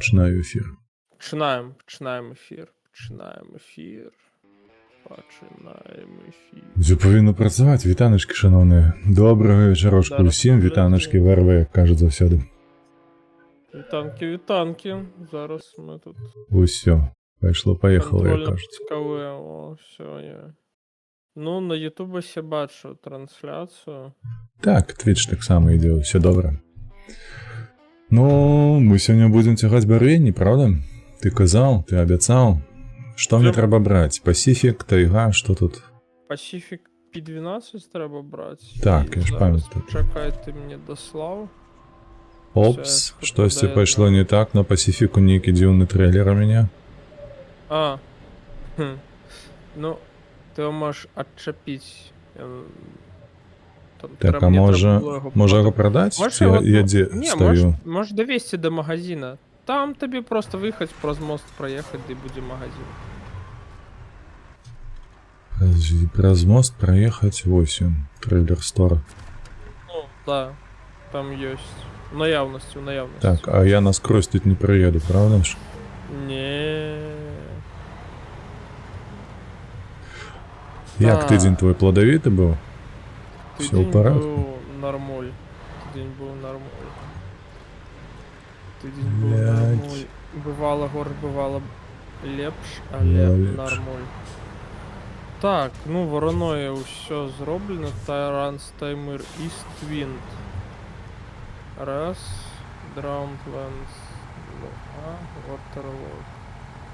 Починаю ефір. Починаємо ефір. Все повинно працювати. Вітаночки, шановні. Доброго вечорочку всім. Вітаночки, верви, як кажуть завсюди. Вітанки. Зараз ми тут Усьо. Поїхало, як кажуть. цікаве. О, все є. Ну, на Ютубі ще бачу трансляцію. Так, Twitch так само йде, все добре. Ну, ми сьогодні будемо тягати барвінні, правда? Ти казав, ти обіцяв. Що мені треба брати? Pacific, Тайга, що тут? Pacific P12 треба брати. Так, я ж пам'ятаю. Чекай, ти мені дослав. Опс, щось пішло не так, на Pacific некий дивний трейлер у мене. Ну, ти його можеш отчепити. Так, а може його продати? Я стою. Можеш довести до магазина. Там тобі просто виїхати, про мост проїхати, де буде магазин. Про мост проехать 8. Трейлер Store. Ну, да. Там есть. В наявности. Так, а я насквозь тут не проеду, правда ж? Не. Як тиждень твой плодовитый был? Все в порядке? Нормуль. Тиждень был нормуль. Бывало гор, бывало лепш, але нормуль. Так, ну вороною все зроблено. Тайранс, Таймир, Іствінд. Раз. Драундленс. Ватерлок.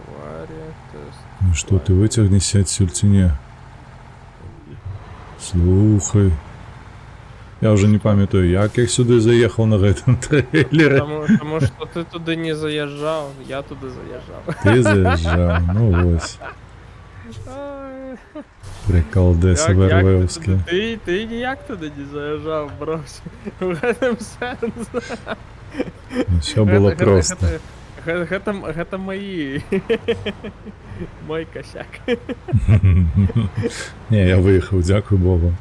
Варі, тест. Ну что, ты вытягнешься отсюда тяне? Слухай. Я вже не пам'ятаю, як я сюди заїхав на этом трейлері. Тому що ти туди не заїжджав, я туди заїжджав. Ти заїжджав, ну ось. Приколдеси вервевські. Ти ніяк туди не заїжджав, брось. В этом сенс. Все було просто. Гэта мої. Мой косяк. Не, я виїхав, дякую Богу.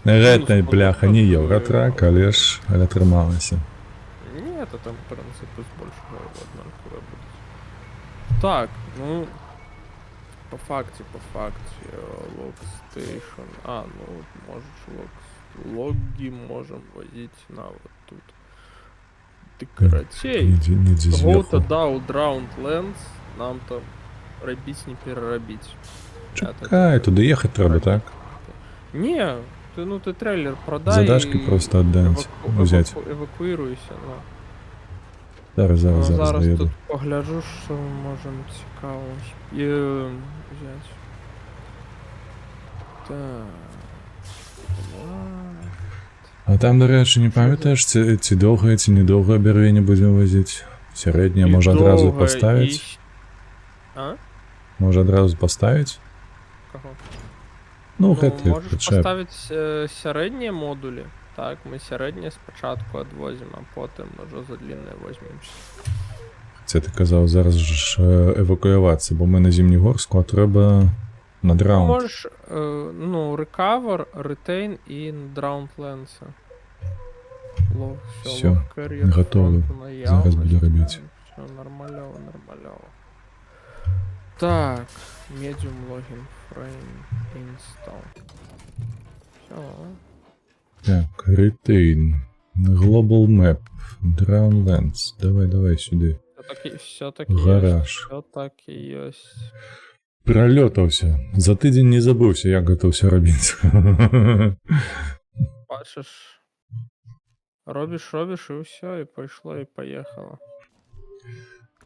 Ретна бляха, не Євротрак, але ж трималася. Ні, то там, в принципі, з більшого однаково буде. Так, ну... По факті, Логстейшн. Ну, можеш логи можем возить на вот тут. Декоратей. Go to down, Drownlands. Нам там робить, не переробить. Чекай, туди їхати треба, так? Ні, ти трейлер продай. Задачки просто отдать, взять. Евакуируйся, Зараз зараз доїду. тут погляджу, що ми можемо цікаво взяти. Так. А там, до речі, не пам'ятаєш, ці довге, ці недовге обірвіння будемо возити? Середнє може одразу поставити? Може одразу поставити? Кого? Ну, гэта можеш поставити середні модулі. Так, ми середнє спочатку відвозимо, а потім вже за длинне візьмемося. Це ти казав зараз ж евакуюватися, бо ми на Зимнігорську, а треба на Драунд. Можеш, Recover, Retain і Drownlands. Все, готово. Зараз буду робити. Все, нормальово. Так, Medium Login Frame Install. Все. Так, Retain, Global Map, Drownlands. Давай сюди. Все-таки Гараж. Все-таки есть. Прольотався. За тиждень не забувся, як це все робити. Бачиш. Робиш і все, і пішло, і поїхало.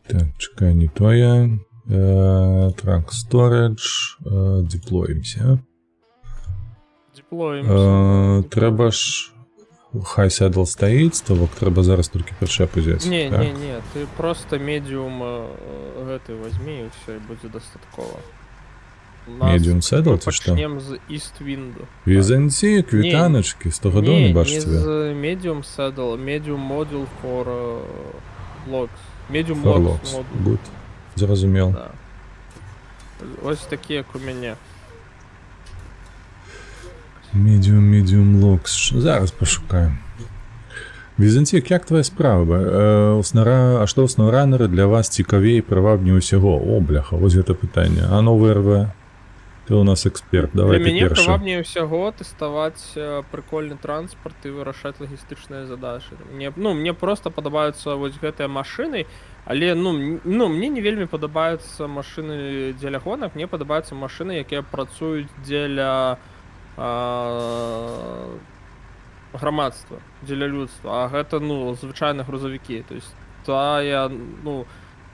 Так, чекай, не твоя. Track Storage. Деплоїмося. Треба ж... Хай седл стоїть, ставок, треба зараз тільки причепу взяти. Ні, ти просто медіум гети возьми і все, і буде достатково. Медіум седл, це що? Почнемо з Іствінду. Візанці, квітаночки, 100 годин не бачу тебе. Ні, з медіум седл, медіум модул for logs. Медіум for logs logs, модуль. good. Зрозумів. Да. Ось такі, як у мене. Medium Logs. Зараз пошукаємо. Візантик, як твоя справа? А што ў SnowRunner для вас цікавей і прывабней усяго? О, бляха, вось гэта пытанне. А новы РВ? Ты у нас эксперт, давай Для ты мяне першы. прывабней усяго тэставаць прыкольны транспарт і вырашаць лагістычныя задачы. Мне просто падабаюцца вось гэтыя машыны, але мне не вельмі падабаюцца машыны дзеля гонак, мне падабаюцца машыны, якія працуюць дзеля грамадства, дзеля людства. А гэта звычайны грузавікі. То есть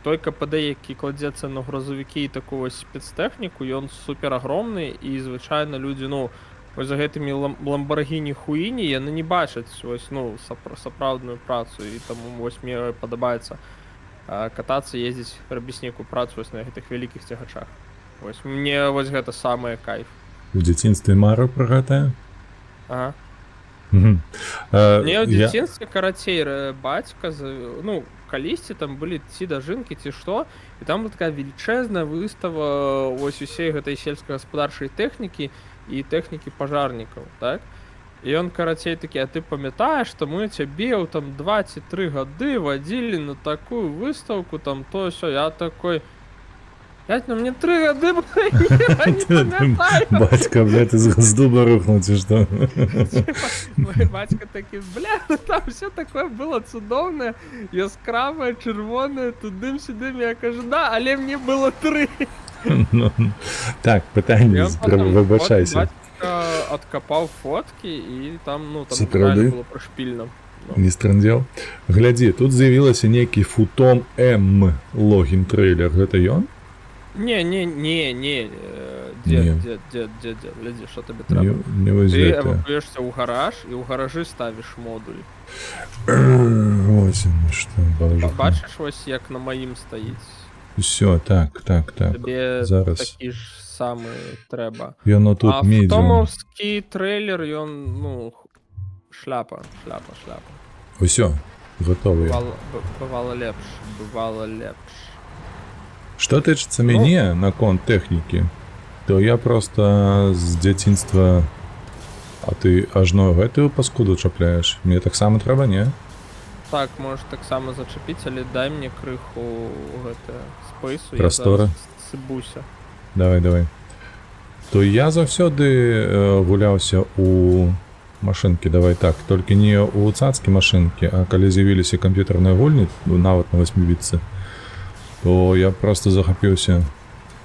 той КПД, які кладзецца на грузавікі і такую спецтэхніку, ён супер агромны, і звычайна людзі, вось за гэтымі Lamborghini Хуіні яны не бачаць вось сапраўдную працу, і таму вось мне падабаецца катацца, ездзіць, рабіць нейкую працу вось на гэтых вялікіх цягачах. Вось мне вось гэта самае кайф. У дзяцінстве марыў пра гэтае? Ага. Мне Мне ў дзяцінстве карацей бацька калісьці там былі ці дажынкі ці што, і там была такая велічэзная выстава вось усей гэтай сельскагаспадарчай тэхнікі і тэхнікі пажарнікаў, так? І ён карацей такі: а ты памятаеш, што мы цябе ў там 2 ці 3 гады вадзілі на такую выстаўку, там то сё. Я такой: мне 3 гады было, я не памятаю. Бацька, блядь, ты з дуба рухнуў, ці што? Мой бацька такі: там все такое было цудоўнае, яскравае, чырвонае, тудым-сюдым. Я кажу: да, але мне было 3. Так, пытанне, выбачайся. Бацька адкапаў фоткі, і там Сапраўды? было прышпільна. Не страндзеў. Глядзі, тут з'явілася нейкі Футон М логін трейлер. Гэта ён? Не. Дед, глядзі, што табе трэба. Не вось Ты гэта. эвакуешся ў гараж, і ў гаражы ставіш модуль. Ось оно што, боже. Бачыш, вось як на маім стаіць. Усё, так. Табе Зараз. такі ж самы трэба. Ён отут медзі. Футомаўскі трейлер, ён, шляпа. Усё, гатовы. Бывала лепш. Што тычыцца мяне наконт тэхнікі, то я проста з дзяцінства... А ты ажно гэтую паскуду чапляеш? Мне таксама трэба, не? Так, можаш таксама зачапіць, але дай мне крыху спейсу. Прастора? Я зараз сыбуся. Давай. То я заўсёды гуляўся у машынкі, давай так, толькі не у цацкі машынкі, а калі з'явіліся камп'ютарныя гульні, нават на 8-бітцы, то я просто захапіўся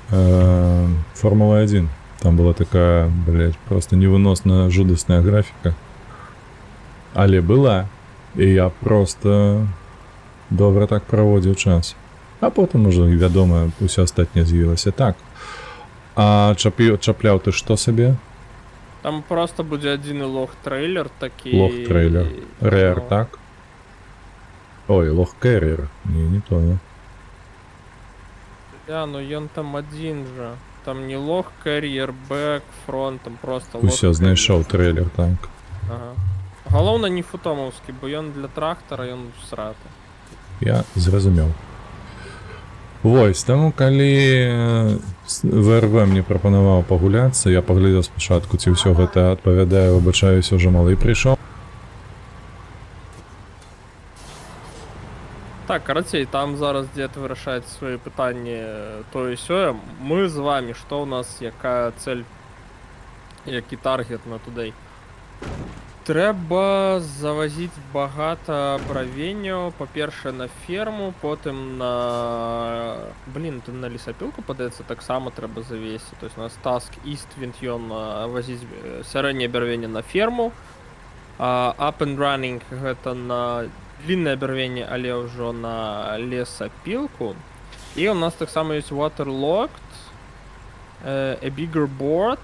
Формула-1. Там была такая, блядь, просто невыносна жудасная графіка. Але была. І я просто добра так праводзіў час. А потым уже, вядома, усё астатняе з'явілася. Так. А чапляў ты што сабе? Там просто будзе адзіны лох-трейлер такі. Лох-трейлер. Рэр, так? Ой, лох-керрер. Не то. Ён там адзін жа. Там не лох-керрер, бэк, фронт, там просто лох. Усё, знайшоў трейлер, так. Ага. Галоўна не футомаўскі, бо ён для трактара, ён сраты. Я зразумеў. Вось, таму калі ВРВ мне прапанаваў пагуляцца, я паглядзеў спачатку, ці ўсё гэта адпавядае, выбачаюся, ўжо малы прыйшоў. Так, карацей, там зараз дзед вырашаць свае пытанні тое сёе. Мы з вами, што ў нас, якая цэль, які таргет на тудэй? Трэба завазіць багата бравенняў, па-першае, на ферму, потым на... Тут на лесапілку, падаецца, таксама трэба завесці. То есть у нас task Eastwind, ён вазіць сярэдняе бярвенне на ферму. Up and running гэта на длинное бярвенне, але ўжо на лесапілку. І у нас таксама ёсць waterlogged, a bigger board,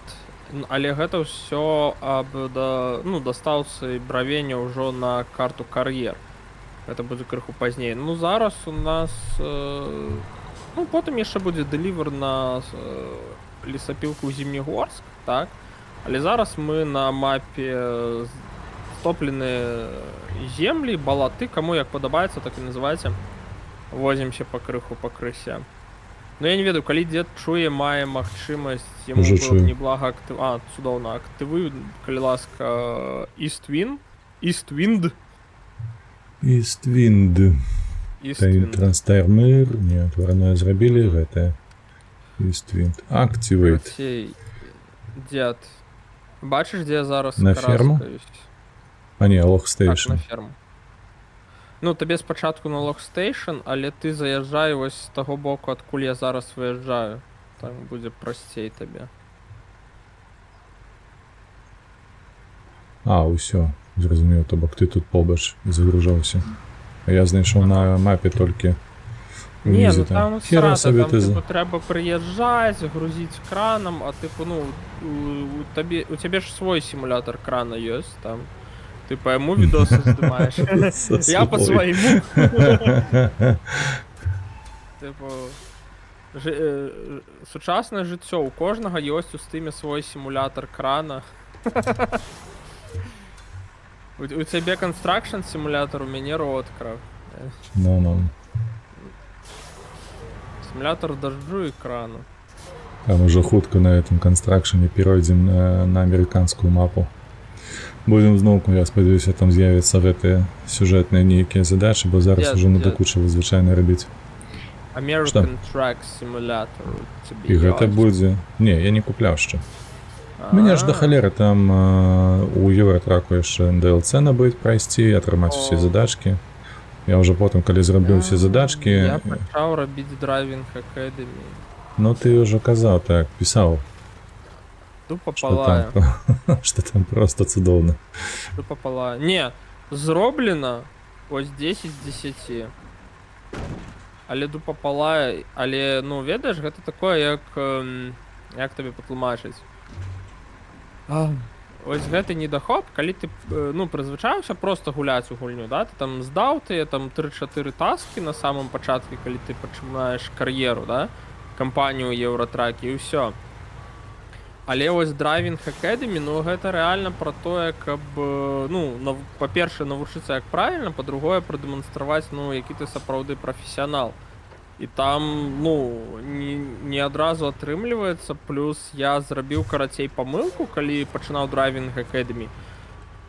але гэта ўсё аб дастаўцы бравення ўжо на карту кар'ер. Гэта будзе крыху пазней. Зараз у нас... потым яшчэ будзе дэлівер на лесапілку ў Зімнегорск, так? Але зараз мы на мапе стопленыя землі, балаты, каму як падабаецца, так і называйце. Возімся пакрыху пакрысе. Я не ведаю, калі дзед чуе, мае магчымасць, яму было б неблага цудоўна, актывуй, калі ласка, Eastwind, Іствінд. Іствін. Транстермир. Ні, отворене зробили, гэта. Іствінд. Activate. Цей дед. Бачиш, де я зараз На ферму? караскаюсь? А ні, Лох Так, Стейшн. на ферму. Ну, тобі спочатку на локстейшн, але ти заїжджай ось з того боку, откуль я зараз виїжджаю. Так буде простій тобі. А, усё. Зрозумів, то бок ти тут побач загружався. А я знайшов на мапі тільки Ні, внизу ну там. там Хера срата, собі там ти типу треба приїжджати, грузити краном, а типу, ну, у тебе ж свой симулятор крана є, там. Ти по йому відоси знімаєш. Я по своєму. Типу, сучасне життя, у кожного є ось у стимі свій симулятор крана. У тебе construction симулятор, у мене роадкрафт. Ну. Симулятор дождю і крану. Там уже хутко на этом констракшене перейдем на американскую мапу. Будем знову, я сподіваюся, там з'являться гэты сюжетні ніякі задачі, бо зараз уже надокучило звичайно робити. American Truck Simulator. І гэта будзе. Не, я не купляв ще. Мне ж до холери там у Євротраку яшчэ DLC набыть, пройти, атрымаць усе задачки. Я уже потом, коли зроблю всі задачки... Я почав робити Driving Academy. Ну ти вже казав, так, писав. Тупо палаю. Що там просто цудовно. Тупо палаю. Не, зроблено ось 10 з 10. Але тупо палаю, але, ну, ведаєш, гэта такое, як тобі потлумачить. Ось гэты недахоп, калі ты, ну, прызвычаешся просто гуляць у гульню, да? Ты там здаў ты там 3-4 таски на самом пачатку, калі ты пачынаеш кар'еру, да? Кампанію Еўратракі і ўсё. Але ось Driving Academy, ну, гэта рэальна пра тое, каб, ну, па-першае, навучыцца як правільна, па-другое, прадэманстраваць, ну, які ты сапраўды прафесіянал. І там, ну, не адразу атрымліваецца, плюс я зрабіў карацей памылку, калі пачынаў Driving Academy.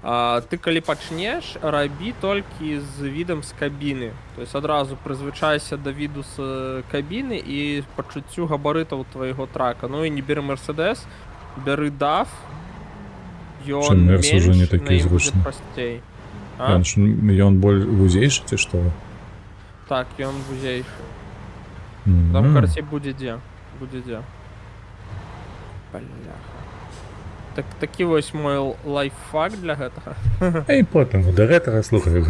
Ты калі пачнеш, рабі толькі з відам з кабіны. То есть адразу прызвычайся да віду з кабіны і пачуццю габарытаў твайго трака. Ну і не бяры Mercedes, бяры DAF, ён менш, уже не на такі ім будзе зручны. прасцей. Ён больш вузейшы, ці што? Так, ён вузейшы. Там, карацей, будзе дзе. Будзе дзе. Бляха. Такі вось мой лайфхак для гэтага. І потым, да гэтага, слухай,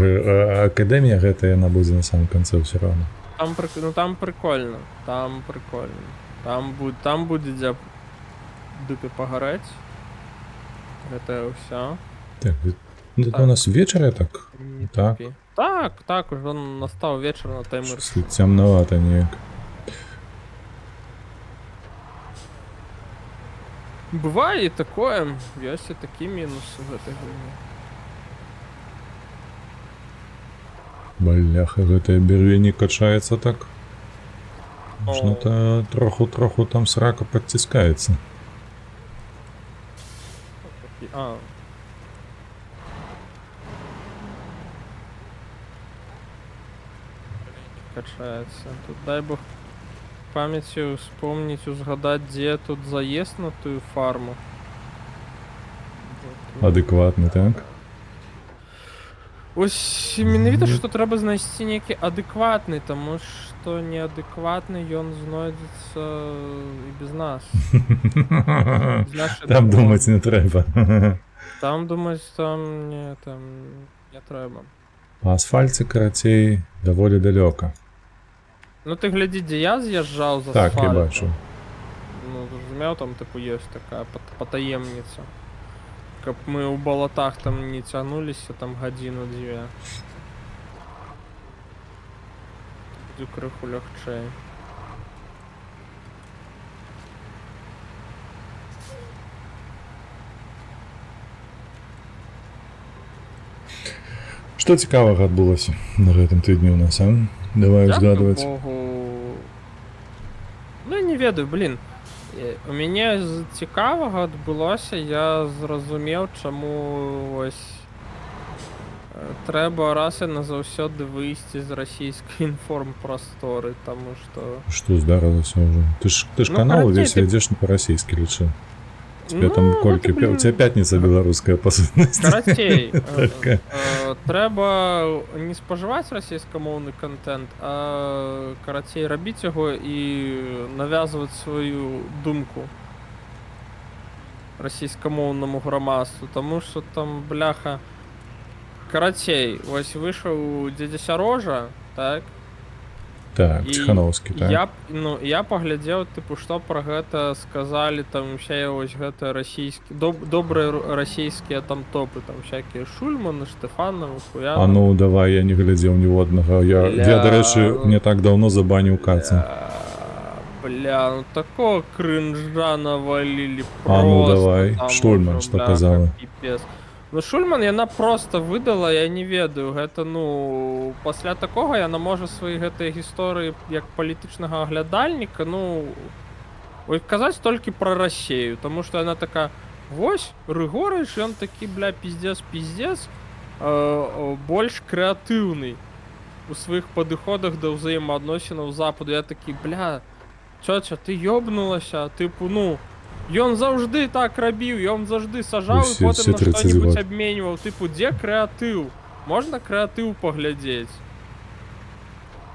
акадэмія гэта яна будзе на самом канцы ўсё роўна. Там прикольно. Там прикольно. Там будзе дзе дупе пагарэць. Гэта ўсё. Так, это у нас вечар, так? Так. Так, ужо настаў вечар на таймер. Цямновато неяк. Бывае і такое, ёсць і такі мінус у гэтай гульні. Бляха, гэтая берве не качаецца так. Что-то троху там срака подтискается. Качается. Тут дай бог памятью вспомнить, узгадать, где тут заезд на ту фарму. Адекватный, так? Ось менавіта, што трэба знайсці нейкі адэкватны, таму што неадэкватны ён знойдзецца і без нас. Там думаць не трэба. Там думаць, там не трэба. Па асфальце, карацей, даволі далёка. Ну ты глядзі, дзе я з'язджаў з асфальту. Так, я бачу. Ну, зразумеў, там тыпу ёсць такая патаемніца. Каб мы ў балатах там не цягнуліся там гадзіну-дзве. Будзе крыху лягчэй. Што цікавага адбылося на гэтым тыдні ў нас, а? Давай узгадваць. Ну я не ведаю, блин. У мяне з цікавага адбылося, я зразумеў, чаму ось Треба раз і назаўсёды выйсці з расійскай інформпрасторы, таму што... Что здарылася уже? Ты ж Ну, канал карацей, весь ты- вядзеш по-расійскі лічы. Тебе Ну, там гэта, колькі... блін. У тебя пятница беларуская, по сутнасці. Карацей, Такая. трэба не спажываць расійскамоўны контент, а карацей рабіць яго і навязваць сваю думку расійскамоўнаму грамадству, таму што там, бляха, карацей, вось выйшаў дзедзя Сярожа, так? Так, І Ціхановскі, так? я паглядзеў, тыпу, што пра гэта сказалі там усе вось гэта расійскі, добрыя расійскія там топы, там всякія Шульманы, Штефановы, А ну, давай, я не глядзеў ніводнага. Я, дарэчы, Бля. не так даўно забаніў Каца. Бля, ну такого кринжа навалили А ну, просто. давай. Там Штольман уже, што бляха, казала? піпец. Ну, Шульман яна просто выдала, я не ведаю, гэта, ну, пасля такога яна можа свае гэтыя гісторыі як палітычнага аглядальніка, ну, ой, казаць толькі пра Расею, таму што яна така, вось, Рыгорыч, ён такі, бля, пиздец, больш крэатыўны у сваіх падыходах да ўзаемаадносінаў Западу. Я такі, бля, цёця, ты ёбнулася, тыпу, ну, ён заўжды так рабіў, ён заўжды сажаў і Усе- потым усе на 30 што-нибудь год. абменьваў, тыпу, дзе крэатыў? Можна крэатыў паглядзець?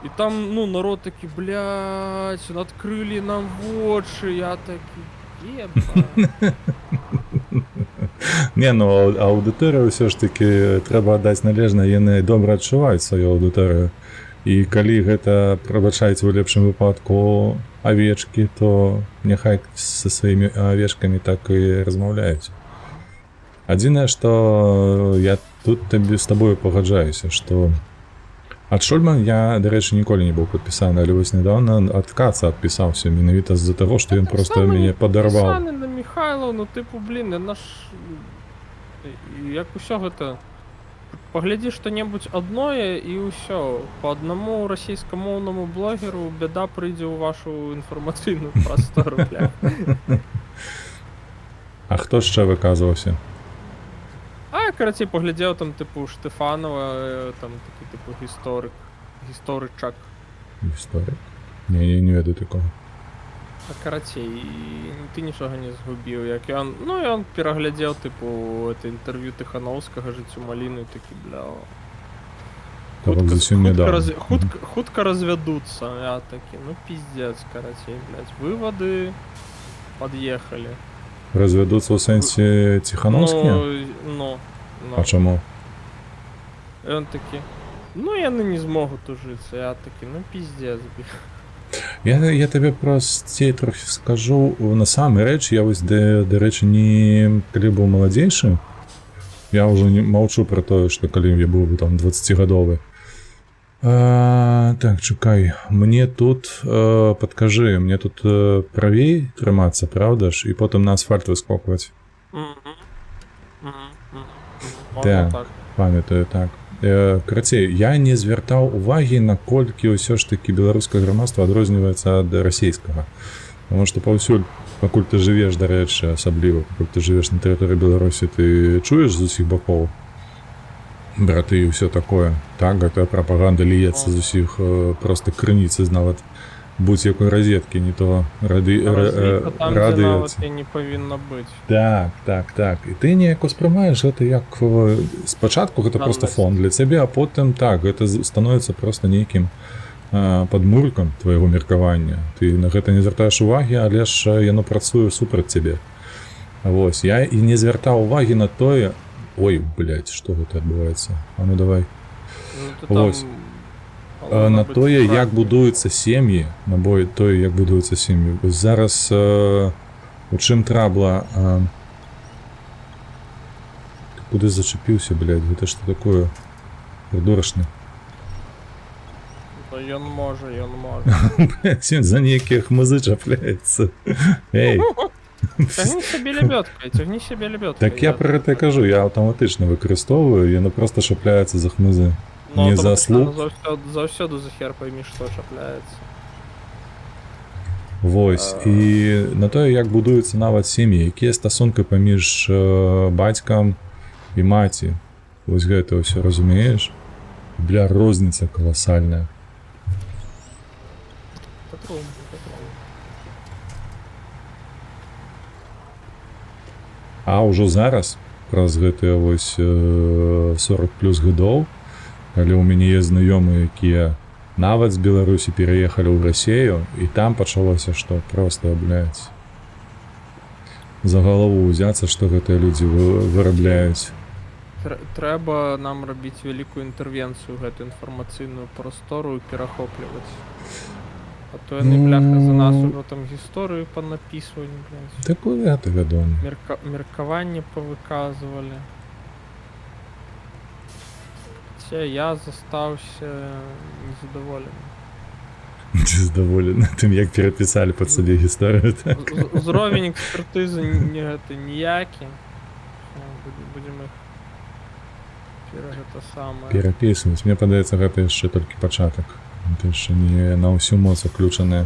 І там, ну, народ такі, блядь, адкрылі нам вочы, я такі, еба. Не, ну аўдыторыя ўсё ж такі трэба аддаць належна, яны добра адчуваюць сваю аўдыторыю. І калі гэта, прабачайце, у лепшым выпадку авечкі, то няхай са сваімі авечкамі так і размаўляюць. Адзінае, што я тут табе з табою пагаджаюся, што ад Шульман я, дарэчы, ніколі не быў падпісаны, але вось нядаўна ад Каца адпісаўся менавіта з-за таго, што ён проста мяне падарваў. Пісаны на Михайловну, тыпу, блін, яна ж... Як усё гэта... Паглядзі што-небудзь адное і ўсё. Па аднаму расійскамоўнаму блогеру бяда прыйдзе ў вашу інфармацыйную прастору, бля. А хто яшчэ выказваўся? А, карацей, паглядзеў там, тыпу, Штефанова, там такі, тыпу, гісторычак. Гісторык? Не ведаю такого. А, карацей, ты нічога не згубіў, як ён... Ну, ён пераглядзеў, тыпу, это інтэрв'ю Тыхановскага, жыццю маліны, такі, бля... Так, зусім недавно. Хутка развядуцца, я такі, ну, пиздец, карацей, блядь. Вывады пад'ехалі. Развядуцца ў сэнсе Ціхановскія? Ну. А чаму? Ён такі, ну, яны не змогуць ужыцца, я такі, ну, пиздец, блядь. Я табе прасцей трохі скажу. Насамрэч, рэч, я вось, дарэчы, не калі быў маладзейшы, я ўжо не маўчу пра тое, што калі я быў там 20гадовы. Так, чакай, мне тут, падкажы, мне тут правей трымацца, правда ж, і потым на асфальт выскокваць. Так, памятаю, так. Карацей, я не звяртаў увагі, наколькі ўсё ж такі беларускае грамадства адрозніваецца ад расійскага. Таму што паўсюль, пакуль ты жывеш, дарэчы, асабліва, пакуль ты жывеш на тэрыторыі Беларусі, ты чуеш з усіх бакоў браты і ўсё такое. Так, гэтая прапаганда ліецца з усіх проста крыніцы, нават будь-якой розеткі, не то радыё. Не павінна быць. Так. І ты неяк успрымаеш гэта як спачатку гэта проста фон для цябе, а потым так, гэта становіцца проста нейкім падмуркам твайго меркавання. Ты на гэта не звяртаеш увагі, але ж яно працуе супраць цябе. Вось, я і не звяртаў увагі на тое... Ой, блядь, што гэта адбываецца? А ну давай. Вось. На тое, як будуюцца сем'і, на тое, як будуюцца сем'і. Зараз у чым трабла... Ты куды зачапіўся, блядь, гэта што такое? Придурачны. Ён можа. Блядь, ён за нейкія хмызы чапляецца. Эй! Цягні сябе лебёдкай. Так я пра гэта кажу, я аўтаматычна выкарыстоўваю, яно проста чапляецца за хмызы. Не за слух. Заўсёды за хер поймі, што чапляецца. Вось, і на тое, як будуюцца нават сем'і, якія стасункі паміж бацькам і маці. Вось гэта ўсё разумееш? Бля, розніца каласальная. Патрон. А ўжо зараз, праз гэтыя вось 40 плюс гадоў, калі ў мяне ёсць знаёмыя, якія нават з Беларусі пераехалі ў Расею, і там пачалося, што проста, блядь, за галаву ўзяцца, што гэтыя людзі вырабляюць. Трэба нам рабіць вялікую інтэрвенцыю, гэту інфармацыйную прастору і перахопліваць. А то яны, бляха, за нас ужо там гісторыю панапісвалі, блядь. Такое гэта вядома. Меркаванне павыказвалі. Я застаўся незадаволены. Незадаволены тым, як перапісалі пад сабе гісторыю, так? Узровень экспертызы гэта ніякі. Будзем іх гэта самае. Перапісваць. Мне падаецца, гэта яшчэ толькі пачатак. Гэта яшчэ не на ўсю моц уключанае.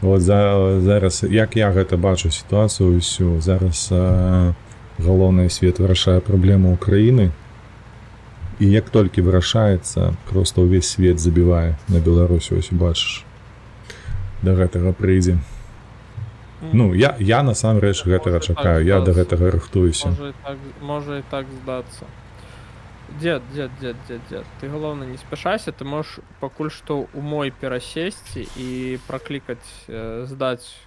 Вот зараз, як я гэта бачу сітуацыю ўсю, зараз галоўны свет вырашае праблему Украіны. І як толькі вырашаецца, проста ўвесь свет забівае на Беларусі, ось бачыш. Да гэтага прыйдзе. Ну, я насамрэч гэтага чакаю, я да гэтага рыхтуюся. Можа і так здацца. Дзед, ты галоўна не спяшайся, ты можаш пакуль што ў мой перасесці і праклікаць, здаць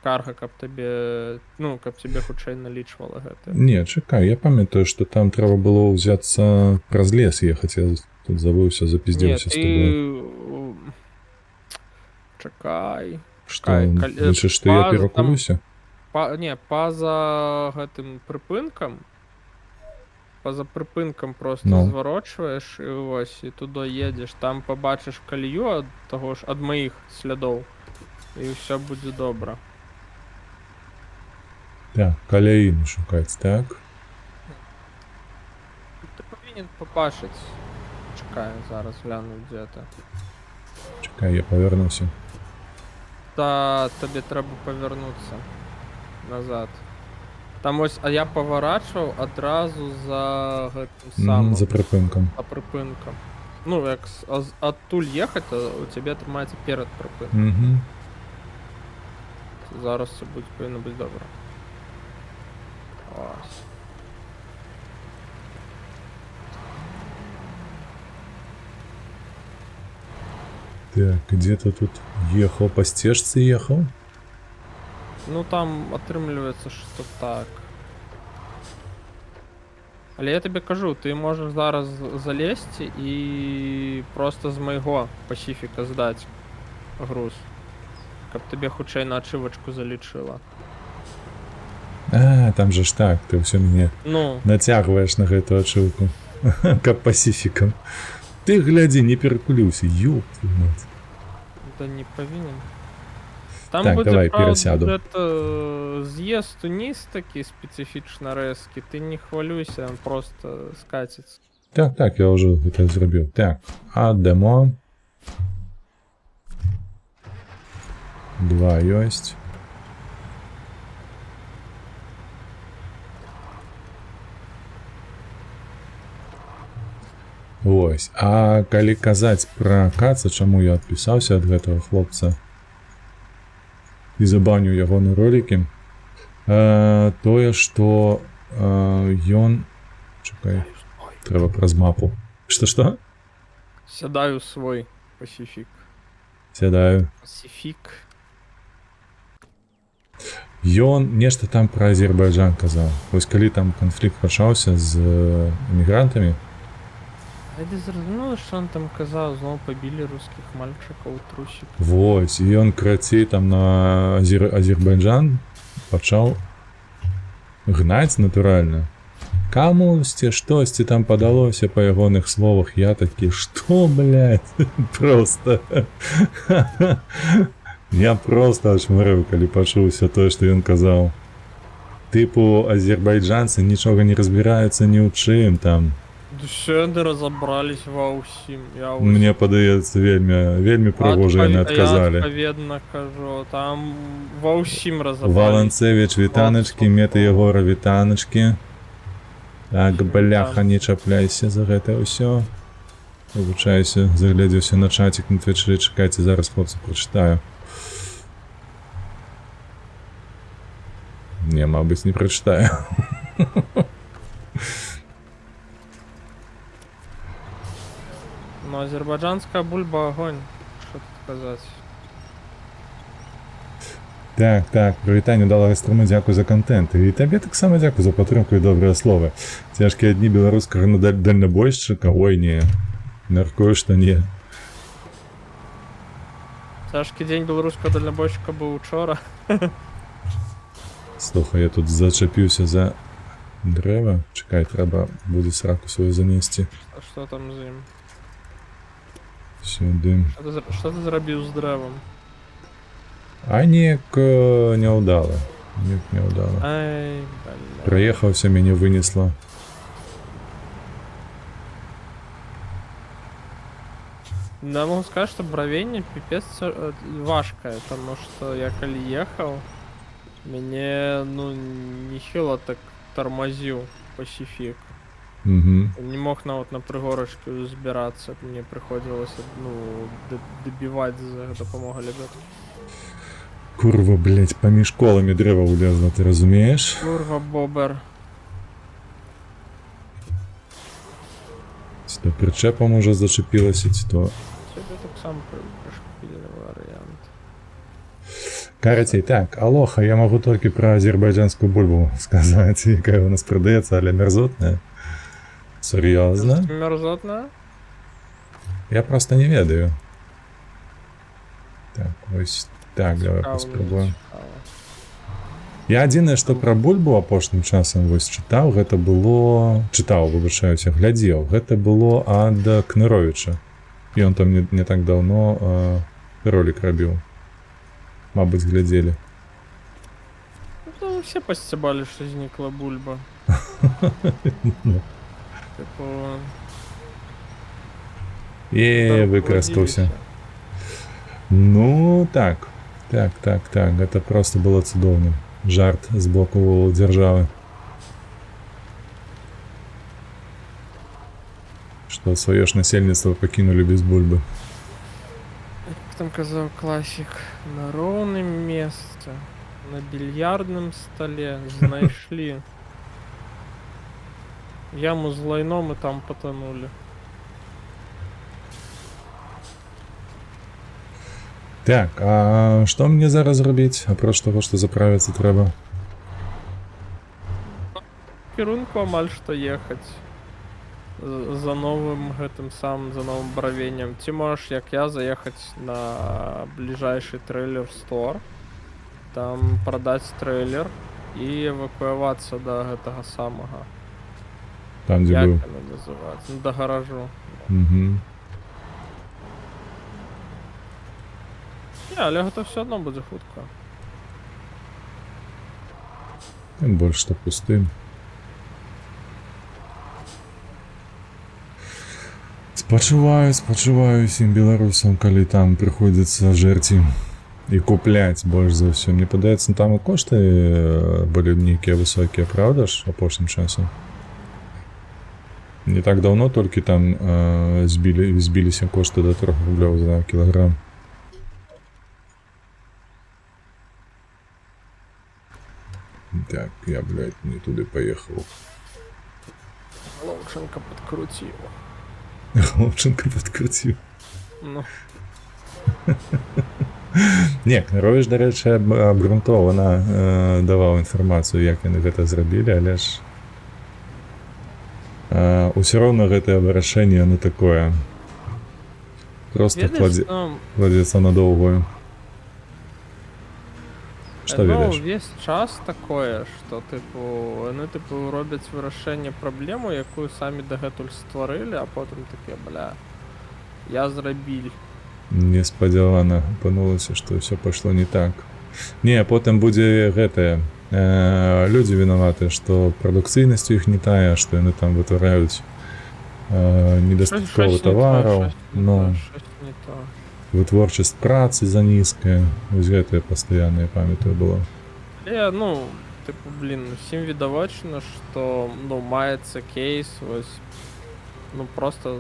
карга, каб табе, ну, каб цябе хутчэй налічвала гэта. Не, чакай, я памятаю, што там трэба было ўзяцца праз лес ехаць, я тут забыўся, запіздзіўся з тобой. Чакай. Што, лічыш, што я перакулюся? Не, па-за гэтым прыпынкам, па-за прыпынкам проста зварочваеш і вось, і туды едзеш, там пабачыш калію ад таго ж, ад маіх слядоў, і ўсё будзе добра. Так, каляіну шукаць, так? Ты павінен пабачыць. Чакай, зараз гляну, дзе ты. Чакай, я павярнуся. Та табе трэба павярнуцца назад. Там вось, а я паварачваў адразу за гэтым самым. За прыпынкам. За прыпынкам. Ну, як адтуль ехаць, а у цябе атрымаецца перад прыпынкам. Зараз все павінна быць добра. Ось. Так, где-то тут ехал, по стежцы ехал? Ну, там атрымліваецца, што так. Але я табе кажу, ты можаш зараз залезці і проста з майго пасіфіка здаць груз. Каб табе хутчэй на ачывачку залічыла. А, там же ж так, ты ўсё мяне нацягваеш на гэту ачыўку. Каб пасіфікам. Ты глядзі, не перакуліўся, ёп твою мать. Да не павінен. Там так, будзе, давай, правда, перасяду. з'езд уніз такі спецыфічна рэзкі, ты не хвалюйся, он просто скаціцца. Так, я ўжо гэта зрабіў. Так, аддамо. 2 ёсць. Вось, а калі казаць пра Каца, чаму я адпісаўся ад гэтага хлопца і забаню ягоны ролікі, тое, што ён... Чакай, трэба праз мапу. Што? Сядаю свой пасіфік. Сядаю. Пасіфік. Ён нешта там пра Азербайджан казаў. Вось калі там канфлікт пачаўся з эмігрантамі, Я не зразумела, што он там казаў, зноў пабілі рускіх мальчыкаў, трусік. Вось, і ён крацей там на Азербайджан пачаў гнаць натуральна. Камусьці штосьці там падалося па ягоных словах, я такі, што, блядь, просто. Я просто ачмарыў, калі пачуўся тое, што ён казаў. Тыпу, азербайджанцы нічога не разбіраюцца ні ў чым там. Душе не разобрались ва ўсім. Мне падаецца, вельмі прыгожа яны адказалі. Я адпаведна кажу, там ва ўсім разобрались. Валанцевіч, вітаначкі, Мета Егора, вітаначкі. Так, бляха, не чапляйся за гэта ўсё. Выбачаюся, заглядзеўся на чатик на твічы, чакайце, зараз, хлопцы, прачытаю. Не, мабыць, не прачытаю. Ну, азербайджанская бульба огонь. Що тут казаць? Так, прывітанне дала гастрому, дзякуй за контент. І табе таксама дзякуй за падтрымку і добрыя словы. Цяжкія дні беларускага дальнабойшчыка, ой, не. Мяркую, што не. Цяжкі дзень беларускага дальнабойшчыка быў учора. Слухай, я тут зачапіўся за дрэва. Чакай, трэба будзе сраку сваю занесці. А што там з ім? Сюды. Што ты зрабіў з дрэвам? А неяк няўдала. Неяк няўдала. Ай, бля. Праехаўся, мяне вынесла. Да, могу сказать, что бровение пипец важкое, потому что я коли ехал, мне, ну, нехило так тормозил Пасифик. Угу. Не мог на пригорочке взбираться, мне приходилось, ну, добивать за допомогу ребят. Курва, блять, паміж колами дрэва улезла, ты разумееш? Курва, бобер. Ці то причепом уже зачепилася, ці то... Тебе так сам пришпилили вариант. Карацей, так, алоха, я могу толькі про азербайджанскую бульбу сказаць, якая у нас продаецца, але мерзотная. Сур'ёзна? Мерзотная? Я просто не ведаю. Так, ось так, давай Цікаво, паспрабуем. цікаво. Я адзінае, што пра бульбу апошнім часам вось чытаў, гэта было... Чытаў, выбачаюся, глядзеў. Гэта было ад Кныровіча. Ён там не так даўно ролик рабіў. Мабыць, глядзелі. Ну, все постебали, что зникла бульба. Типу... Выкарыстаўся. Ну, так. Так. Гэта просто было цудоўна. Жарт з боку дзяржавы. Што сваё ж насельніцтва пакінулі без бульбы. Як там казаў класік, на роўным месцы, на більярдным столе знайшлі яму з лайном і там потонули. Так, а што мне зараз зрабіць, апроч таго, што заправіцца трэба? Кірунку амаль што ехаць за новым гэтым самым, за новым бравеннем. Ці можаш, як я, заехаць на бліжайшы трейлер стор, там прадаць трейлер і эвакуавацца да гэтага самага. Там, дзе Як быў. яно называецца? Ну, да гаражу. Угу. Не, але гэта все адно будзе хутка. Тым больш, што пустым. Спачуваю усім беларусам, калі там прыходзіцца жэрці і купляць больш за ўсё. Мне падаецца, там і кошты былі нейкія высокія, правда ж, апошнім часам? Не так даўно толькі там збіліся кошты да 3 рублёў за кілаграм. Так, я, блядь, не туды паехаў. Лоўченко подкрутил. Ловченко подкрутил. Ну, Не, Кныровіч, дарэчы, абгрунтована даваў інфармацыю, як яны гэта зрабілі, але ж усё роўна гэтае вырашэнне, оно такое просто ведаеш, ну, кладзецца на доўгую. Што ну, ведаеш? весь час такое, што типу, яны типу робяць вырашэнне праблему, якую самі дагэтуль стварылі, а потым такія, бля, я зрабілі. Неспадзявана апынулася, што ўсё пайшло не так. Не, потым будзе гэтае. Людзі вінаваты, што прадукцыйнасць у іх не тая, што яны там вытвараюць недастаткова тавараў, ну, вытворчасць працы за нізкая. Вось гэтае пастаянна, я памятаю, было. Ну, типу, блін, всім відавочно, що, ну, мається кейс, ось, ну, просто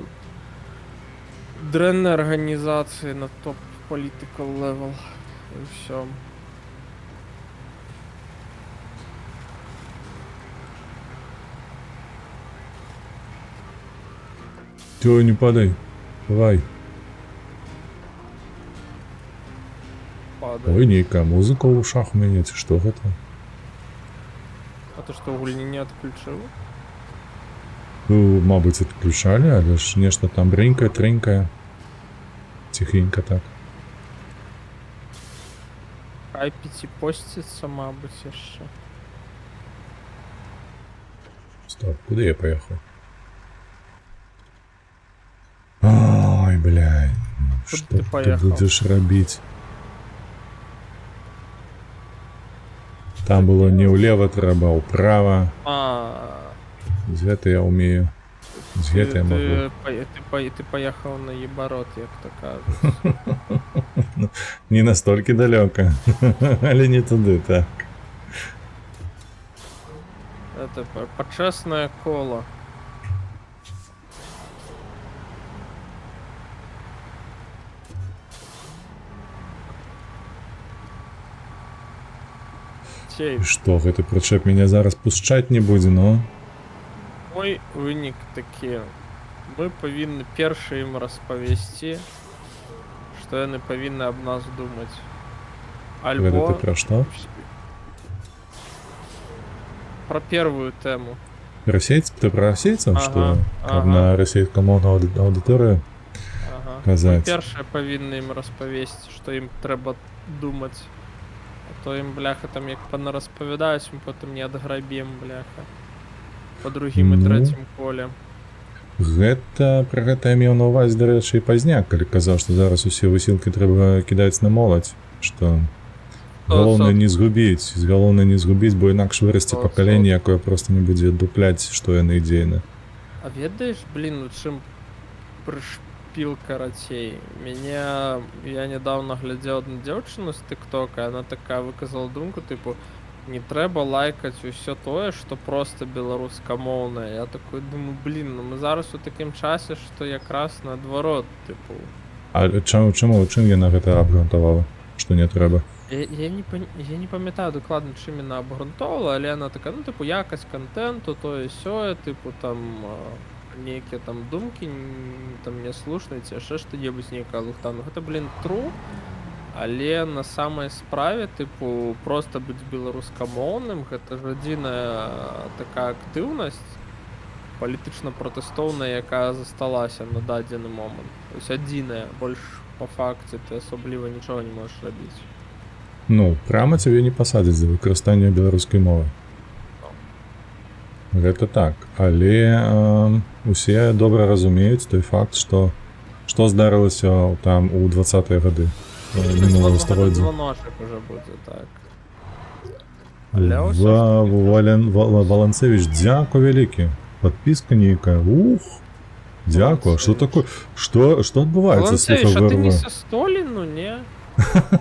дренна організація на топ political level, і все. Тё, не падай. Давай. Падає. Ой, нейкая музыка ў ушах у мяне, ці што гэта? А то што гульні не адключыў? Ну, мабыць, адключалі, але ж нешта там брынькае, трынькае. Ціхенька так. Хай пяціпосціцца, мабыць, яшчэ. Стоп, куды я поехал? Ой, блядь. Куди Что ти ты поехал? будешь робить? Там было не ўлева трэба, а ўправа. З гэта я умею. З гэта я могу. Ты поехал на ебарот, як то кажуть. Не настолькі далёка. Але не туды, так. Это почесное коло. Цей Што, гэты прычэп мяне зараз пушчаць не будзе, ну? мой вынік такі. Мы павінны першы ім распавесці, што яны павінны аб нас думаць. Гэта Альбо ты пра што? про первую тему. Расейц? Ты пра расейцаў, Ага, што? Каб ага. на расейскамоўную аўдыторыю Ага. казаць. Мы першае павінны ім распавесці, што ім трэба думаць. А то ім, бляха, там як панараспавядаюць, мы потым не адграбем, бляха. Па другім і Ну. трэцім коле. Гэта пра гэта я меў на ўвазе, дарэчы, і пазняк, калі казаў, што зараз усе высілкі трэба кідаць на моладзь, што галоўнае не згубіць, галоўнае не згубіць, бо інакш вырасце пакаленне, якое проста не будзе дупляць, што яны дзейны. А ведаеш, блін, у чым прышпіл карацей? Мяне... Я нядаўна глядзеў адну дзяўчыну з тыктока, яна такая выказала думку, тыпу, не трэба лайкаць усё тое, што проста беларускамоўнае. Я такой думаю, блін, ну мы зараз у такім часе, што якраз наадварот, тыпу. А чаму, чым яна гэта абгрунтавала, што не трэба? Я не памятаю дакладна, чым яна абгрунтоўвала, але яна такая, ну, тыпу, якасць кантэнту, тое сёе, тыпу, там, нейкія там думкі, там, няслушныя, ці яшчэ што-небудзь, нейкая лухта. Ну, гэта, блін, true, але на самай справе, тыпу, проста быць беларускамоўным, гэта ж адзіная такая актыўнасць палітычна-пратэстоўная, якая засталася на дадзены момант. То есть адзіная, больш па факце ты асабліва нічога не можаш рабіць. Ну, прямо цябе не пасадзяць за выкарыстанне беларускай мовы. Гэта так, але усе добра разумеюць той факт, што здарылася там у 20-е гады мінулага стагоддзя. Звоночак уже будзе, так. Але ўсё Валанцевіч, дзякуй вялікі. Падпіска нейкая. Ух! Дзякуй. Што такое? Што адбываецца? Валанцевіч, а ты не са Століну, не?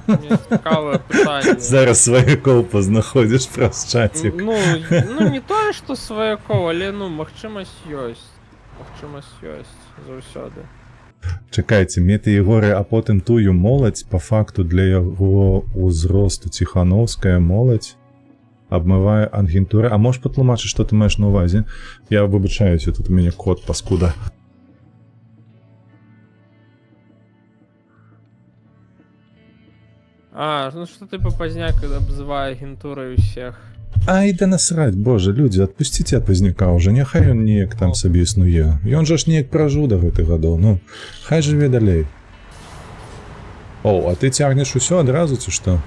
Мне цікавае пытанне. Зараз сваякоў пазнаходзіш праз чацік. Ну, не тое, што сваякоў, але, ну, магчымасць ёсць. Магчымасць ёсць заўсёды. Чакайце, Мета Егоры, а потым тую моладзь, па факту для яго ўзросту ціханаўская моладзь абмывае агентуры. А можаш патлумачыць, што ты маеш на ўвазе? Я выбачаюся, тут у мяне кот паскуда. Ну что ты попозняк обзывая агентурой всех? Ай, да насрать, боже, людзі, адпусціце пазняка ўжо, няхай ён неяк там сабе існуе. Ён жа ж неяк пражыў да гэтых гадоў, ну, хай жыве далей. О, а ты цягнеш усё адразу, ці што?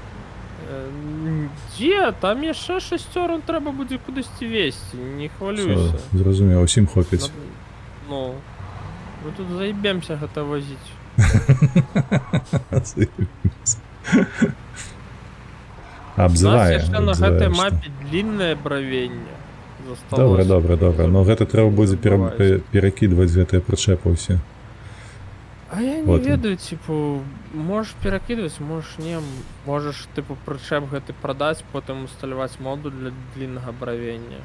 Дзе? Там яшчэ шасцёрун трэба будзе кудысьці весці, не хвалюйся. Зразумеў, усім хопіць. Ну, мы тут заебемся гэта возіць. Абзывае. У нас яшчэ на гэтай мапе дліннае бравенне Добра, засталося. добра, но гэта трэба будзе перакідваць гэтыя прычэпы ўсе. А я не Вот он. ведаю, типу, можеш перакидваць, можеш не, можаш, типу, прычэп гэты прадаць, потым усталяваць модуль для дліннага бравення.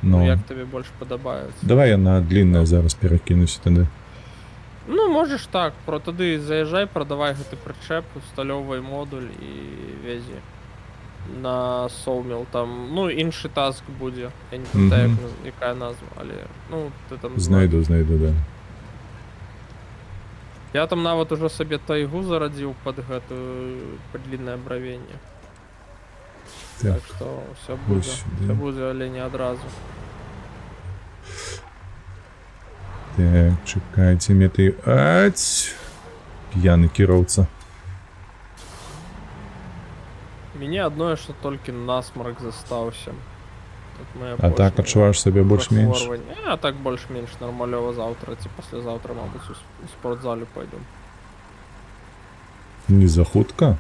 Ну, Ну, як табе больш падабаецца? давай я на длинное зараз перакінуся тады. Ну, можаш так, про тады заязджай, прадавай гэты прычэп, усталёўвай модуль і везі. На Soulmill там, ну, іншы таск будзе. Я не памятаю, Мгм. якая назва, але, ну, ты там Знайду, да. Я там нават ужо сабе тайгу зарадзіў пад гэтую, пад дліннае бравенне. Так, Так што ўсё будзе, вось сюды. ўсё будзе, але не адразу. Так, чекайте, меты. Ать! П'яны кіроўца. Мяне адное, што толькі насмарк застаўся. Тут моя А так апошняя адчуваеш сабе больш-менш? захворванне. А так больш-менш нармалёва заўтра ці паслязаўтра, мабыць, у спортзале пойду. Не за хутка?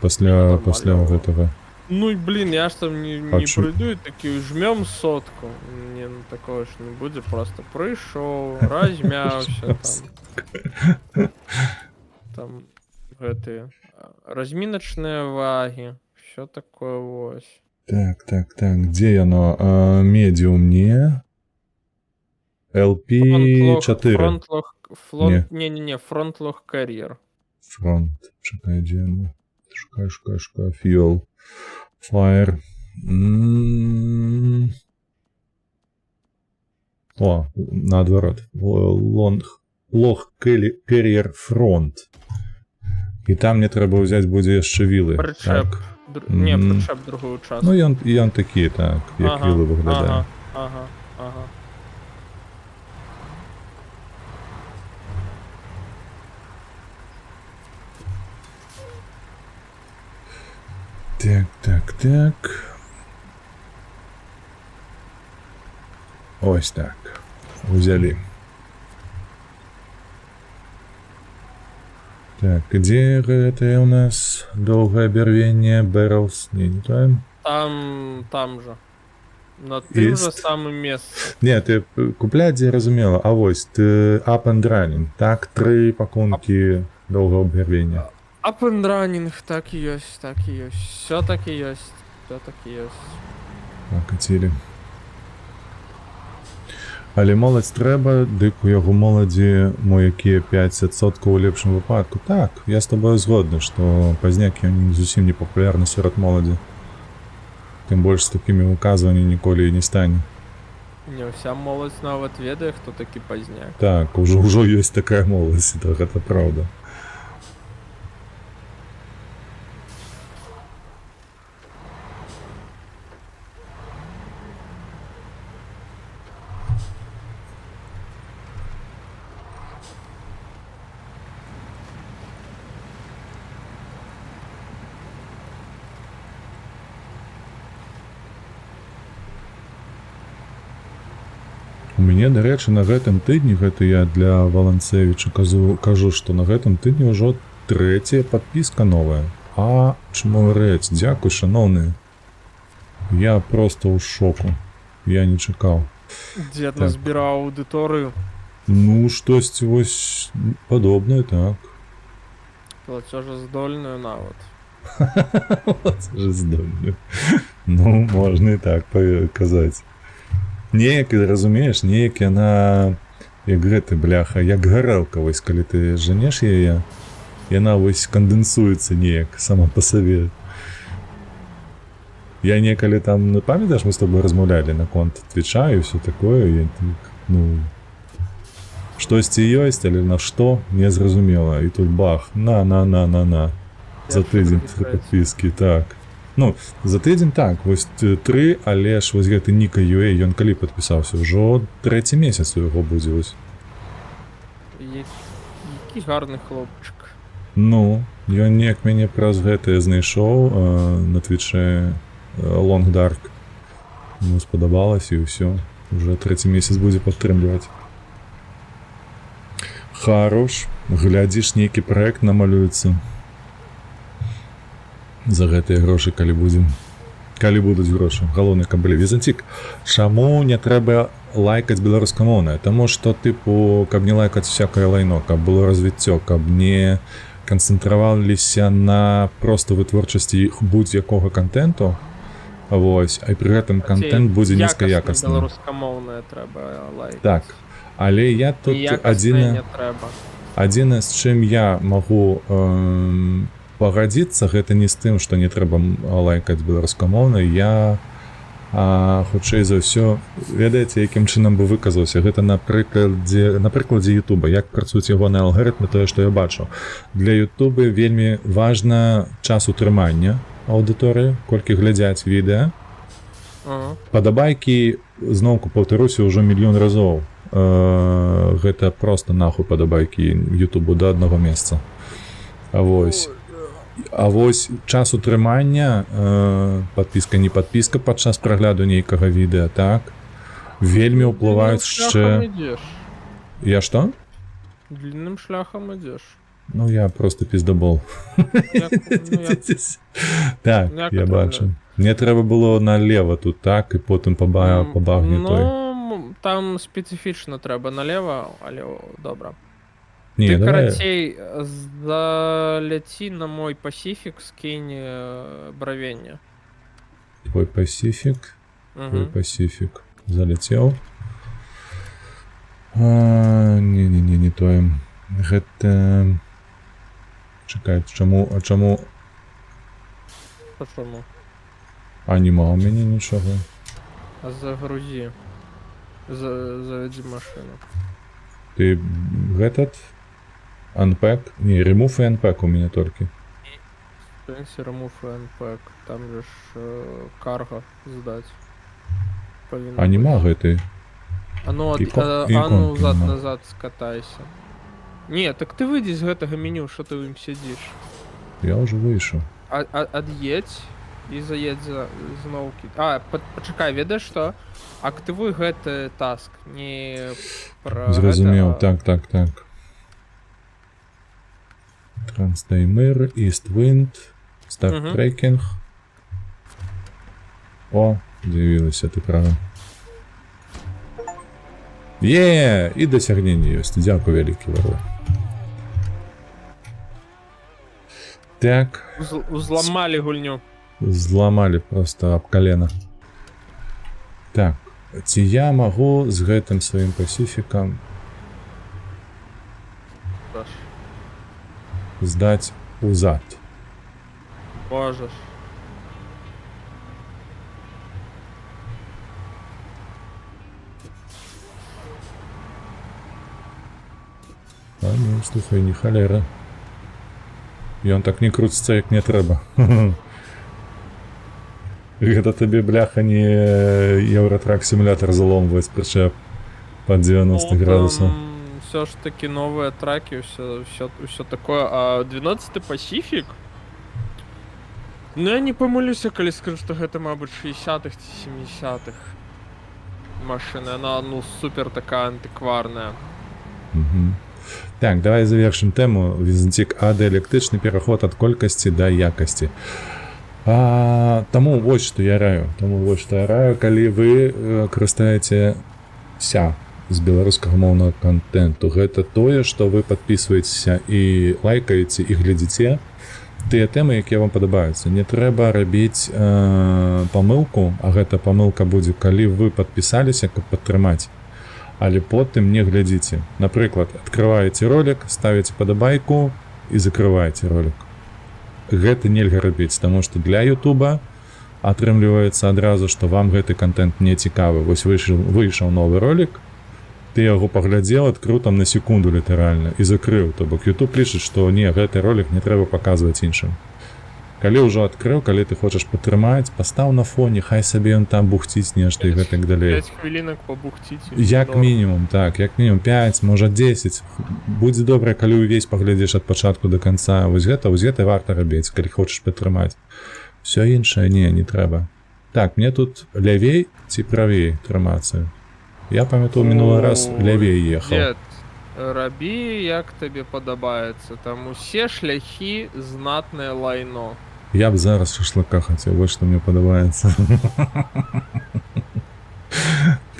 Пасля Нормально. гэтага. Ну і блін, я ж там не чу- прыйду і такі жмём сотку. Не, ну такого ж не будзе, просто прыйшоў, размяўся там. Там гэтыя разміначныя вагі, всё такое вось. Так, где яно? Медиум не. LP4. Фронтлог, Не. не, фронтлог кар'єр. Фронт. Чекай, где оно? Шукай. Fuel. Fire. О, наоборот. Лог Carrier Front. І там мне трэба ўзяць будзе яшчэ вілы. Прычэп. Так. Не, Мгм. прычэп другую частку. Ну, ён такі, так, як вілы выглядае. Ага. Так. Ось так. Узялі. Так, где гэтае у нас доўгае бярвенне? Barrels? Не тое? Там же. На тым же Есть. самым месцы. Не, ты купляць дзе разумела, а вось ты up and running, так, 3 пакункі доўгага бярвення. Up and running, так і ёсць. Всё так і ёсць. Накацілі. Але моладзь трэба, дык у яго моладзі мо якія 5% у лепшым выпадку. Так, я з тобою згодны, што пазняк ён зусім не папулярны сярод моладзі. Тым больш з такімі выказванні ніколі і не стане. Не ўся моладзь нават ведае, хто такі пазняк. Так, ўжо ёсць такая моладзь, так, гэта праўда. У мяне, дарэчы, на гэтым тыдні, гэта я для Валанцевіча кажу, што на гэтым тыдні ўжо 3-я падпіска новая. А, чморэць, дзякуй, шаноўныя. Я проста ў шоку. Я не чакаў. Дзед Так. назбіраў аўдыторыю. Ну, штосьці вось падобнае, так. Плацежаздольную нават. Це здольны. Ну, можна і так казаць. Неяк, разумееш, неяк яна, як гэты, бляха, як гарэлка, вось, калі ты жанеш яе, яна вось кандэнсуецца неяк сама па сабе. Я некалі там, ну, памятаеш, мы з тобой размаўлялі наконт Твіча і ўсё такое, я так, ну, штосьці ёсць, але на што, не зразумела. І тут бах, на. За тыдзень 3 падпіскі, так. Ну, за тыдзень так, вось 3, але ж вось гэты Ніка UA, ён калі падпісаўся? Ужо 3-й месяц у яго будзе вось. Які гарны хлопчык. Ну, ён неяк мяне праз гэтае знайшоў на Твічэ Long Dark. Ну, спадабалася і ўсё. Уже 3-й месяц будзе падтрымліваць. Харош, глядзіш, нейкі праект намалюецца. За гэтыя грошы, калі будзем Калі будуць грошы, галоўны, каб былі. Візантик, чаму не трэба лайкаць беларускамоўнае? Таму што, тыпу, каб не лайкаць всякае лайно, каб было развіццё, каб не канцэнтраваліся на проста вытворчасці будь-якога контенту, вось, а пры гэтым контент будзе нізкаякасны. Беларускамоўнае трэба лайкаць. Так, але я тут Якаснае не трэба. адзінае, з чым я магу пагадзіцца, гэта не з тым, што не трэба лайкаць беларускамоўна. Я хутчэй за ўсё, ведаеце, якім чынам бы выказаўся, гэта на прыкладзе Ютуба, як працуюць ягоныя алгарытмы, тое, што я бачу. Для Ютубы вельмі важна час утрымання аўдыторыі, колькі глядзяць відэа. Падабайкі, зноўку паўтаруся, ўжо мільён разоў. Гэта проста нахуй падабайкі Ютубу да аднаго месца. А вось час утрымання, падпіска, не падпіска падчас прагляду нейкага відэа, так, вельмі ўплываюць яшчэ... Я што? Длинным шляхам ідзеш. Ну, я просто пиздобол. Так, я бачу. Мне трэба было налево тут, так, і потым па багне той. Ну, там спецыфічна трэба налево, але добра. Не, ты, давай. карацей, заляці на мой пасіфік, скінь бравення. Твой пасіфік? Твой пасіфік. Заляцеў. Не тое. Гэта... Чакай, чаму... А чаму? А нема ў мяне нічога. Загрузі. Завядзі машину. Ты гэтат? Unpack? Не, remove и unpack у меня только. Сенси, remove и unpack. Там же карго сдать. А нема гэтай? А ну, ну назад скатайся. Не, так ты выйди з гэтага меню, что ты ў ім сядзіш. Я уже выйшаў. Ад'едь і заедь зноўкі. Пачакай, ведаеш што? Актывуй гэты таск, не пра... Зразумеў, так. Транстаймер, Eastwind, Start Tracking. О, з'явілася, ты правы. І дасягненне ёсць. Дзякуй вялікі, Варла. Так. Узламалі гульню. Зламалі просто аб калена. Так. Ці я магу з гэтым сваім пасіфікам здаць узад? Можаш. А ну, слухай, не халера. Ён так не круціцца, як не трэба. Гэта табе, бляха, не Евротрак симулятор заломваць прычэп пад 90 градусаў. Все ж таки новые траки, все такое. А 12-й Пасіфік? Ну я не помилюся, калі скажу, што гэта, мабыць, 60-х ці 70-х машина. Она, ну, супер такая антикварная. Так, давай завершим тему. Візантик, а дыэлектычны пераход ад колькасці да якасці. Таму вось што я раю. Калі вы карыстаецеся з беларускага моўнага контенту, гэта тое, што вы падпісваецеся і лайкаеце і глядзіце тыя тэмы, якія вам падабаюцца. Не трэба рабіць памылку, а гэта памылка будзе, калі вы падпісаліся, каб падтрымаць, але потым не глядзіце. Напрыклад, адкрываеце ролик, ставіце падабайку і закрываеце ролик. Гэта нельга рабіць, таму што для Ютуба атрымліваецца адразу, што вам гэты контент не цікавы. Вось выйшаў новы ролик, ты яго паглядзеў, адкрыў там на секунду літаральна і закрыў. То бок Ютуб лічыць, што не, гэты ролик не трэба паказваць іншым. Калі ўжо адкрыў, калі ты хочаш падтрымаць, пастаў на фоне, хай сабе ён там бухціць нешта і гэтак далей. 5 хвілінак пабухціць. Як мінімум, так, як мінімум 5, можа 10. Будзе добра, калі ўвесь паглядзеш ад пачатку да канца. Вось гэта варта рабіць, калі хочаш падтрымаць. Всё іншае не трэба. Так, мне тут лявей ці правей трымацца? Я памятаю, мінулы раз лявей ехаў. Дед, рабі, як табе падабаецца. Там усе шляхі знатнае лайно. Я б зараз шашлыка хацеў, вось што мне падабаецца.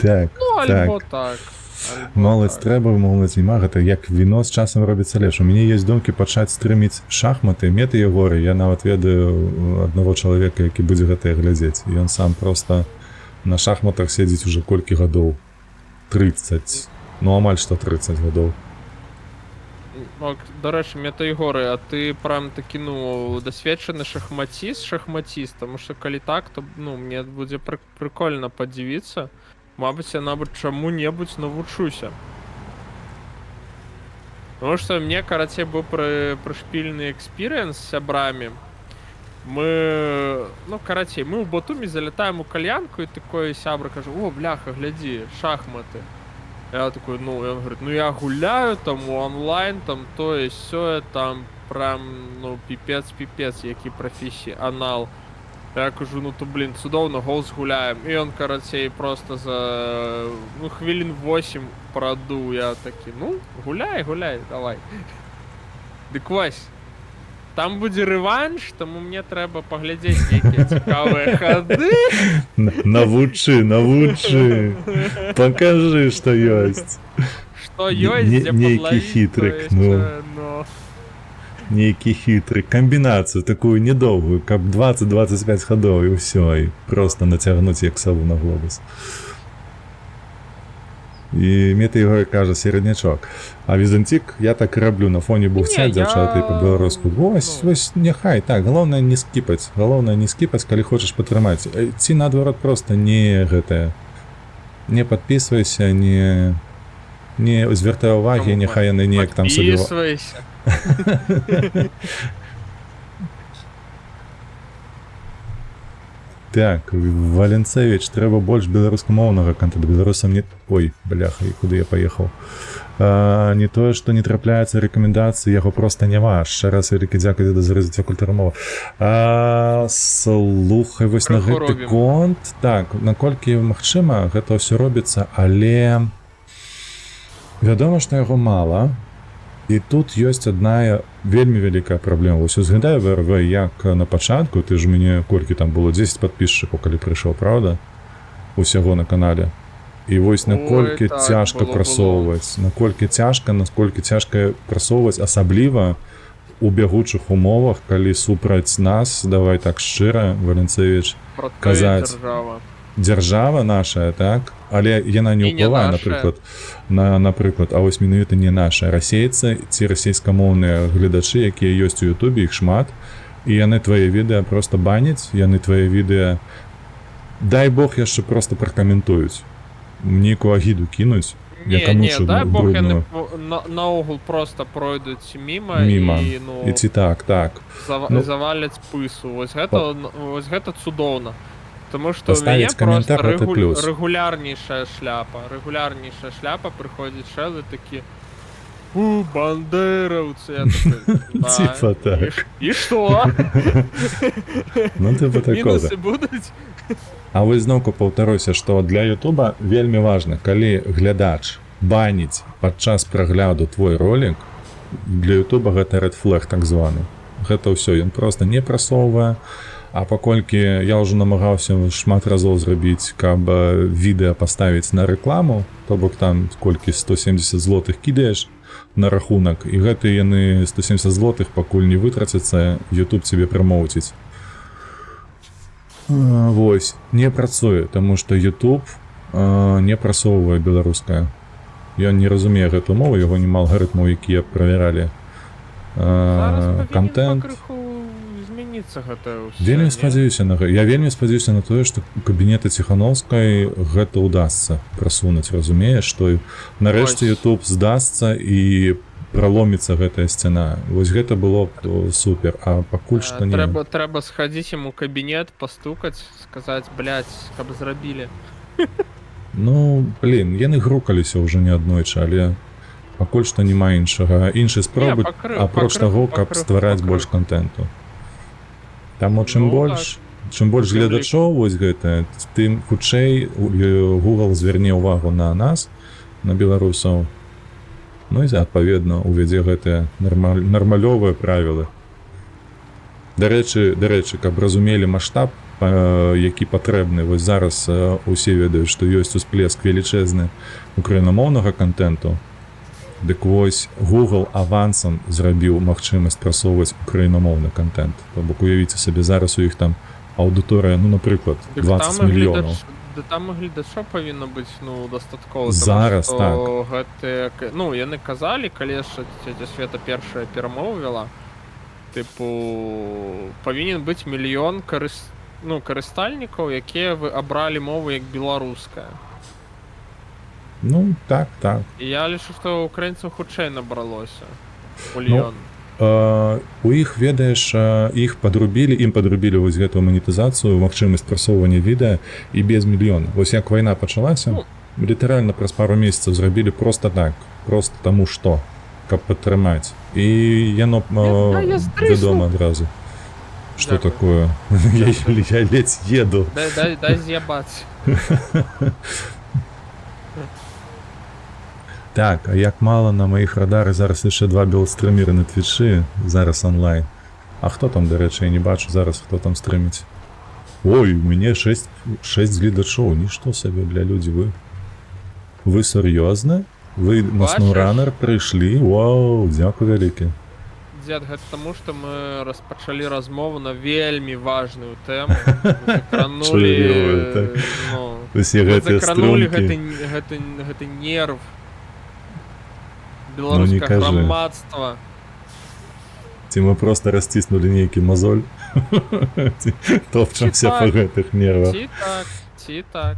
Так, Ну, так. альбо так. Моладзь трэба, моладзь няма, гэта як віно з часам робіцца лепш. У мяне ёсць думкі пачаць стрыміць шахматы, меты і горы. Я нават ведаю аднаго чалавека, які будзе гэтае глядзець. Ён сам проста на шахматах седзіць уже колькі гадоў. 30. Ну, амаль што 30 гадоў. До речі, Мета Ігори, а ти прям таки, ну, досвідчений шахматіст, тому що коли так, то, ну, мені буде прикольно подивитися. Мабуть, я, мабуть, чому-небудь навчуся. Потому что мне, короче, был пришпильный экспириенс с сябрами. Мы, ну, короче, мы в Батумі залетаем у кальянку, и такой сябра каже: о, бляха, гляди, шахматы. Я такой, ну, он говорит, ну, я гуляю там онлайн, там, то и сё, там, прям, ну, пипец, який професіонал. Я кажу, ну, то, блін, цудовно, гол згуляєм. І он, короче, просто за, ну, хвилин 8 продув. Я такий, ну, гуляй, давай. Дик ось, там буде реванш, тому мені треба поглядіти які цікаві ходи. Навучи. Покажи, что есть. Что есть, где некий подловить, хитрик, то есть, ну. Некий хитрый. Комбинацию такую недолгую, как 20-25 ходов, и все. И просто натягнуть як сову на глобус. І Мета Ігор каже, середнячок. А Візантик я так раблю на фоні бухця, дзяўчаты по-беларуску. Ось, няхай, так, галоўнае не скіпаць, калі хочаш патрымаць. Ці наадварот просто не гэтае. Не падпісвайся, не звяртай увагі, няхай яны неяк там сабе... Падпісвайся. Так, Валенцевич, трэба больш беларускамоўнага контента. Беларусам не... Ой, бляха, і куды я паехаў. Не тое, што не трапляецца рэкамендацыі, яго проста няма. Яшчэ раз вялікі дзякуй за развіццё культуры мовы. Слухай, вось на гэты конт. Так, наколькі магчыма, гэта ўсё робіцца, але вядома, што яго мала. І тут ёсць адна вельмі вялікая праблема. Вось узгадай, ВРВ, як на пачатку, ты ж мяне колькі там было 10 падпісчыкаў, калі прыйшоў, правда? Усяго на канале. І вось наколькі цяжка прасоўваць, наколькі цяжка прасоўваць, асабліва у бягучых умовах, калі супраць нас, давай так шчыра, Валенцевич, казаць, дзяржава нашая, так? Але яна не ўплывае, напрыклад, а вось менавіта не наша. Расейцы ці расейскамоўныя гледачы, якія ёсць у Ютубе, іх шмат, і яны твае відэа проста баняць, яны твае відэа, дай Бог, яшчэ проста пракаментуюць. Нейкую агіду кінуць. Не, дай Бог, яны наогул проста пройдуць міма. І ці так. Заваляць пысу. Вось гэта цудоўна. Тому что у меня просто регулярнейшая шляпа, приходит шелы такие: бандеровцы. Я такой, да. Типа так. И что? Ну, типа такого. Минусы будут? А вось зноўку паўтаруся, што для Ютуба вельмі важна, калі глядач баніць падчас прагляду твой ролик, для Ютуба гэта red flag так званы. Гэта ўсё, ён просто не прасоўвае. А паколькі я ўжо намагаўся шмат разоў зрабіць, каб відэа паставіць на рэкламу, то бок там колькі 170 злотых кідаеш на рахунак, і гэты яны 170 злотых пакуль не вытрацяцца, YouTube цябе прамоўціць. Вось, не працуе, таму што YouTube не прасоўвае беларускае. Ён не разумее гэту мову, яго нема алгарытмаў, якія правяралі контент. Вельмі спадзяюся на гэта. Я вельмі спадзяюся на тое, што кабінета Ціхановскай гэта ўдасца прасунуць, разумееш, што нарэшце YouTube здасца і праломіцца гэтая сцяна. Вось гэта было б супер, а пакуль што не. Трэба схадзіць ему кабінет, пастукаць, сказаць, блядь, каб зрабілі. Ну, блін, яны грукаліся ўжо не аднойчы, але пакуль што няма іншай спробы, апроч таго, каб ствараць больш контенту. Таму чым больш гледачоў вось гэта, тым хутчэй Google зверне ўвагу на нас, на беларусаў. Ну і адпаведна увядзе гэтыя нармалёвыя правілы. Дарэчы, каб разумелі маштаб, які патрэбны, вось зараз усе ведаюць, што ёсць усплеск велічэзны украінамоўнага контенту. Дык вось Google авансам зрабіў магчымасць прасоўваць украінамоўны контент. То бок уявіце сабе, зараз у іх там аўдыторыя, ну, напрыклад, 20 мільёнаў. Там гледачоў павінна быць, ну, дастаткова. Зараз, так. Гэты, ну, яны казалі, калі яшчэ цёця Света першая перамову вяла, тыпу, павінен быць мільён карыстальнікаў, якія вы абралі мову як беларуская. Ну, так. І я лічу, што украінцаў хутчэй набралося. Мільён. У іх, ведаеш, ім падрубілі вось гэтую манетызацыю, магчымасць прасоўвання відэа і без мільёна. Вось як вайна пачалася, літаральна праз пару месяцаў зрабілі проста так, проста таму што, каб падтрымаць. І яно вядома адразу. Што такое? Я ледзь еду. Дай з'ябаць. Так, а як мала на маіх радарах зараз яшчэ 2 белстрымеры на твічы, зараз онлайн. А хто там, дарэчы, я не бачу зараз, хто там стрыміць. Ой, у мяне 6 гледачоў, нішто сабе, бля, людзі, вы сур'ёзна? Вы на SnowRunner прыйшлі? Вау, дзякуй вялікі. Дзед, гэта таму, што мы распачалі размову на вельмі важную тэму. Закранулі гэты нерв беларускага грамадства. Ці мы проста расціснулі нейкі мазоль? Топчамся па гэтых нервах. Ці так.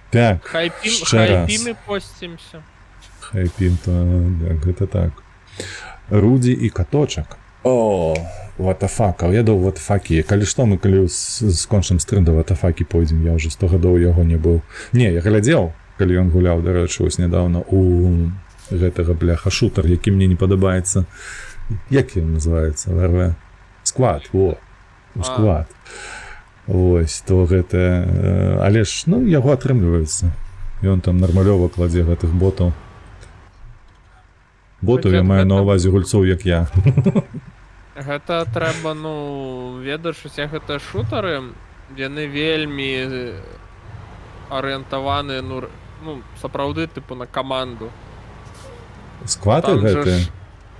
Так, хайпім і посцімся. Хайпім, то гэта так. Руді і каточак. О, ватафака, я доў ватафакі. Калі што, мы калі скончым стрым да ватафакі пойдзем, я ўжо 100 гадоў яго не быў. Не, я глядзеў, калі ён гуляў, дарэчы, вось нядаўна у гэтага, бляха, шутер, які мне не падабаецца. Як ён называецца? ВРВ? Сквад, сквад. Ось, то гэта... Але ж, ну, яго атрымліваецца. Ён там нармалёва кладзе гэтых ботаў. Ботаў я маю на ўвазе гульцоў, як я. Гэта трэба, ну, ведаеш, усе гэтыя шутары, яны вельмі арыентаваны, ну, сапраўды, тыпу, на каманду. Сквады гэты?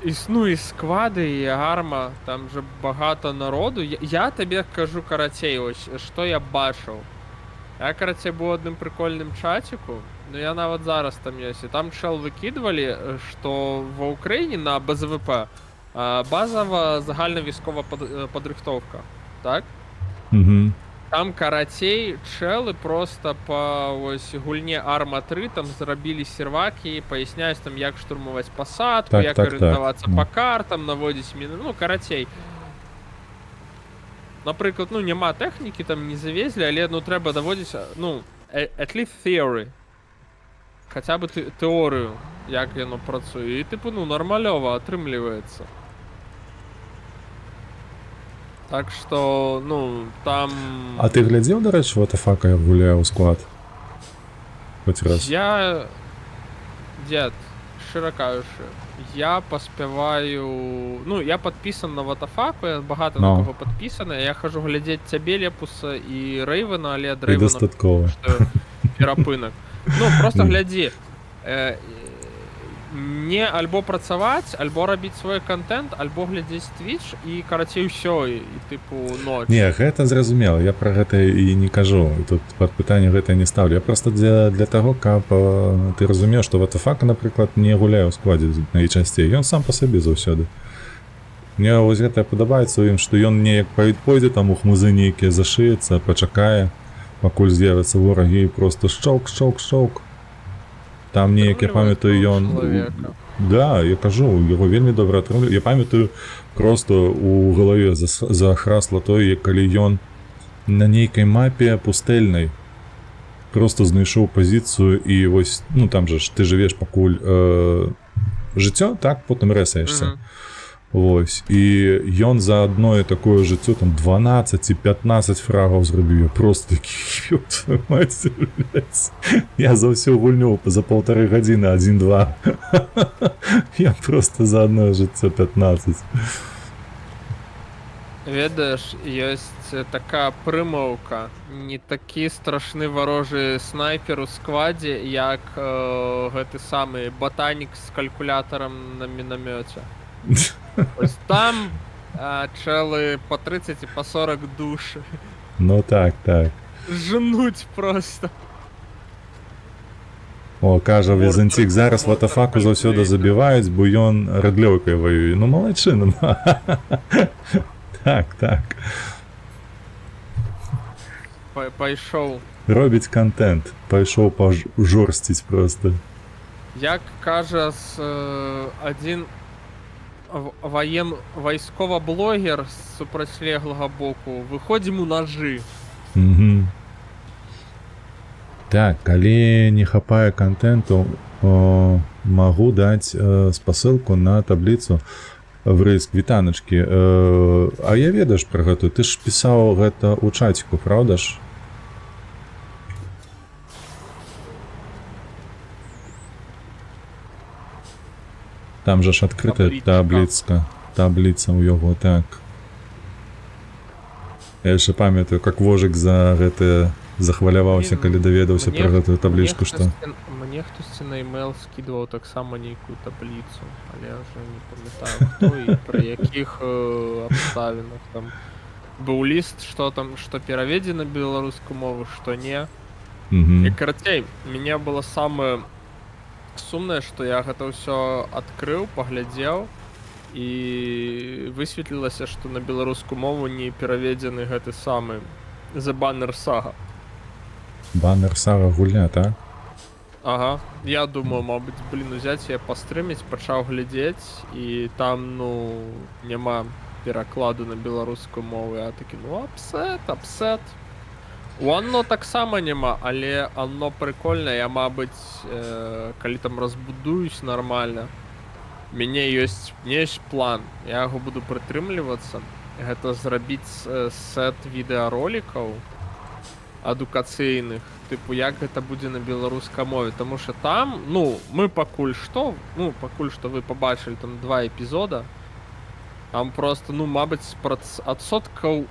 І сквады, і арма, там же багата народу. Я табе кажу карацей, ось, што я бачыў. Я, карацей, быў адным прикольным чаціку, ну я нават зараз там ёсць. І там чел выкідвалі, што ва Ўкраіне на БЗВП базава загальнавійскова падрыхтоўка, так? Угу. Там, карацей, челы просто па ось гульне Arma 3 там зрабілі сервакі, паясняюць там, як штурмаваць пасадку, як арыентавацца па картам, наводзіць міны, ну, карацей. Напрыклад, ну, няма тэхнікі, там не завезлі, але, ну, трэба даводзіць, ну, at least theory. Хаця бы тэорыю, як яно працуе. І, тыпу, ну, нармалёва атрымліваецца. Так што, ну, там... А ты глядзеў, дарэчы, ватафака, як гуляў склад? Хоць раз. Я... Дзед, шчыра кажучы, я паспяваю... Ну, я падпісан на ватафаку, я багата на кого падпісаны. Я хожу глядзець цябе, Лепуса, і Рэйвена, але ад Рэйвена... І дастаткова. Перапынак. Ну, просто глядзі. Не альбо працаваць, альбо рабіць свой контент, альбо глядзець Twitch, і, карацей, усё, і тыпу ноч. Не, гэта зразумела, я пра гэта і не кажу, тут пад пытанне гэта не ставлю. Я проста для таго, каб ты разумеў, што ватафака, напрыклад, не гуляе ў складзе найчасцей, ён сам па сабе заўсёды. Мне вось гэта падабаецца ў ім, што ён неяк пойдзе там у хмызы нейкія зашыецца, пачакае, пакуль з'явяцца ворагі, і проста шчоўк. Там неяк, я памятаю, ён... Да, я кажу, яго вельмі добра атрымліваю. Я памятаю, проста у галаве захрасла той, калі ён на нейкай мапе пустэльнай проста знайшоў пазіцыю і вось, ну там же ж ты жывеш пакуль жыццё, так, потым рэсаешся. Вось, і ён за адное такое жыццё там 12 ці 15 фрагаў зрабіў. Я просто такі, маць, блядь. Я за ўсю гульню за 1,5 гадзіны 1-2. Я просто за адное жыццё 15. Ведаеш, ёсць такая прымаўка. Не такі страшны варожы снайпер у складзе, як гэты самы батанік з калькулятарам на мінамёце. Ось там чэлы по 30 і по 40 душ. Ну так, так. Жнуть просто. О, кажа Мортар- Візантік, зараз в Мортар атафаку заўсёды калькулятор. забіваюць, бо ён рыдлёўкай ваюе. Ну, малайчына. Так, так. Пайшоў. Робіць контент. Пайшоў пажорсціць просто. Як кажа адзін вайскова-блогер з супрацьлеглага боку, выходзім у нажы. Угу. Так, калі не хапае контенту, магу даць спасылку на табліцу в рыск. Вітаначкі. А я ведаеш пра гэту? Ты ж пісаў гэта ў чаціку, праўда ж? Там жа ж адкрытая табліца ў яго, так. Я яшчэ памятаю, как вожык за гэта захваляваўся, Блін, калі даведаўся пра гэтую таблічку, што... Мне хтосьці на email скидываў таксама нейкую табліцу, але я вже не памятаю, хто і пры якіх абставінах там быў ліст, што там, што пераведзена беларускую мову, што не. І карацей, мне было самае сумнае, што я гэта ўсё адкрыў, паглядзеў, і высветлілася, што на беларускую мову не пераведзены гэты самы The Banner Saga. Баннер Сага гульня, так? Ага, я думаю, мабыць, узяць яе пастрыміць, пачаў глядзець, і там, ну, няма перакладу на беларускую мову. Я такі, ну, апсет. У Анно таксама няма, але Анно прикольна, я, мабыць, калі там разбудуюсь нормально, мяне ёсць план, я яго буду прытрымлівацца, гэта зрабіць сет відэаролікаў адукацыйных, тыпу, як гэта будзе на беларускай мове, таму што там, ну, мы пакуль што вы пабачылі там 2 эпізода, там просто, ну, мабыць, адсоткаў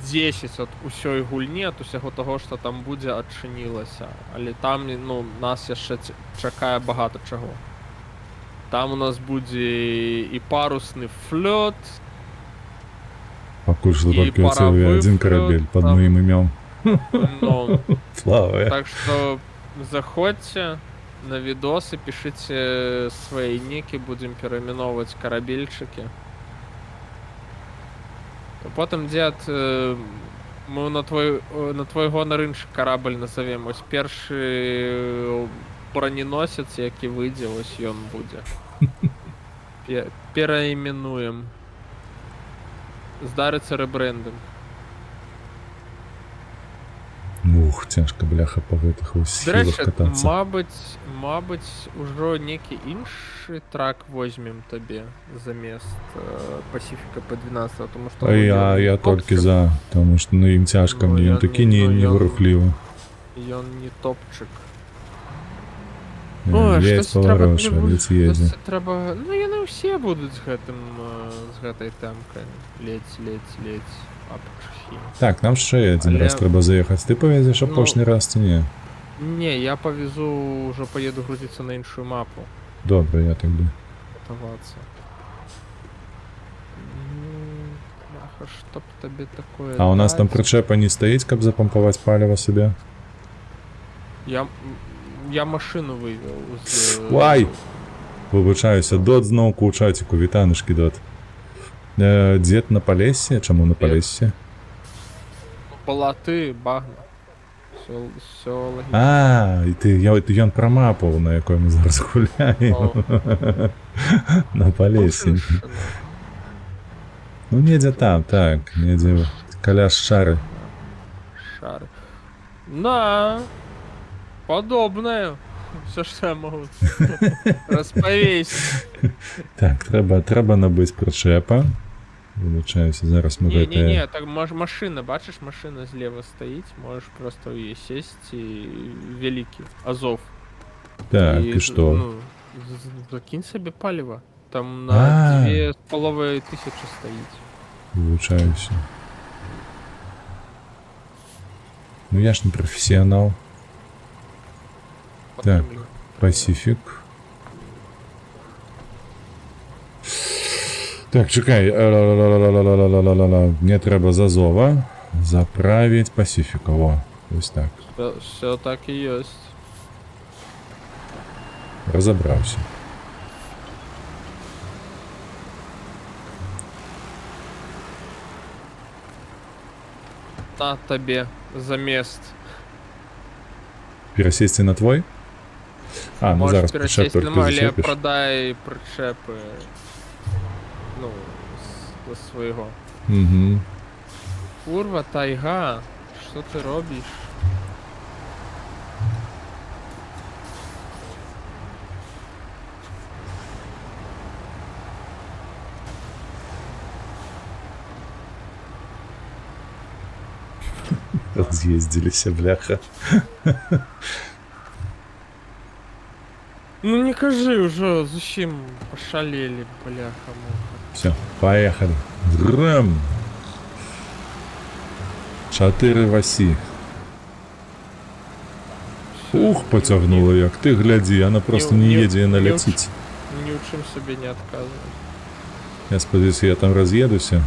10 ад усёй гульні, ад усяго таго, што там будзе, адчынілася, але там, ну, нас яшчэ чакае багата чаго. Там у нас будзе і парусны флот, Пакуль што і толькі цэлы адзін карабель пад там, маім імём. ну, Слава. так што заходзьце на відосы, пішыце свае нікі, будзем перайменоўваць карабельчыкі. Потым, дзед, мы на твой гонар іншы карабль назовем. Ось першы броненосец, які выйдзе, ось ён будзе. Перайменуем. Здарыцца рэбрэндынг. Ух, цяжка, бляха, па гэтых схілах Дарэчы, катацца. мабыць, ужо некі іншы трак возьмем табе замест Пасіфіка P12, тому што... Я толькі за, таму што ну ім цяжка мне, ён такі невырухлівы. Ён не топчык. Ледзь паварошы, ледзь едзе. Трэба... Ну, яны ўсе будуць з гэтай тэмкай. Ледзь. Апчхі. Так, нам ще один раз треба заїхати. Ти повезеш апошній раз чи ні? Не, я повезу, уже поеду грузиться на іншую мапу. Добре, я так би. Готоваться. Бляха, что б тобі такое А у нас там дать? причепа не стоїть, каб запомпувати паливо собі? Я машину вивів з... Вай! Вибачаюся, Дот знову у чатику, вітанишки, Дот. Дід на Полессі? Чому на Полессі? Балати, багна. Все логічно. А, і ти ён про мапу, на якої ми зараз гуляємо. На Полессі. Ну, недзе там, так, недзе каля Шары. Шары. Да, подобное. Все, что я могу розповісти. Так, треба набити причепа. Вибачаюся, зараз ми Не, так машина, бачиш, машина зліва стоїть, можеш просто в її сесть і великий Азов. Так, і що? Ну, закинь собі паливо. Там на 2500 стоїть. вывучаюся. Ну я ж не профессионал. Так, Подтримлю. Пасіфік. Так, чекай. Ла-ла-ла-ла-ла-ла-ла-ла-ла. Мне треба з Азова заправить Пасіфіка. Во, ось так. Все так и есть. Розібрався. На тебе замест. Пересісти на твой? А, ну Можешь зараз причеп пересесть тільки на или зачепиш. продай причепы. Ну, з своего. Угу. Курва, тайга. Что ты робишь? Разъездились, бляха. Ну не кажи уже, зачем пошалели, бляха-муха. Все, поехали. Грам. 4 Васі. Ух, потягнуло як. Ти гляді, вона просто не їде і налетить. Ни в чем себе не отказывай. Я сподіваюся, я там роз'їдуся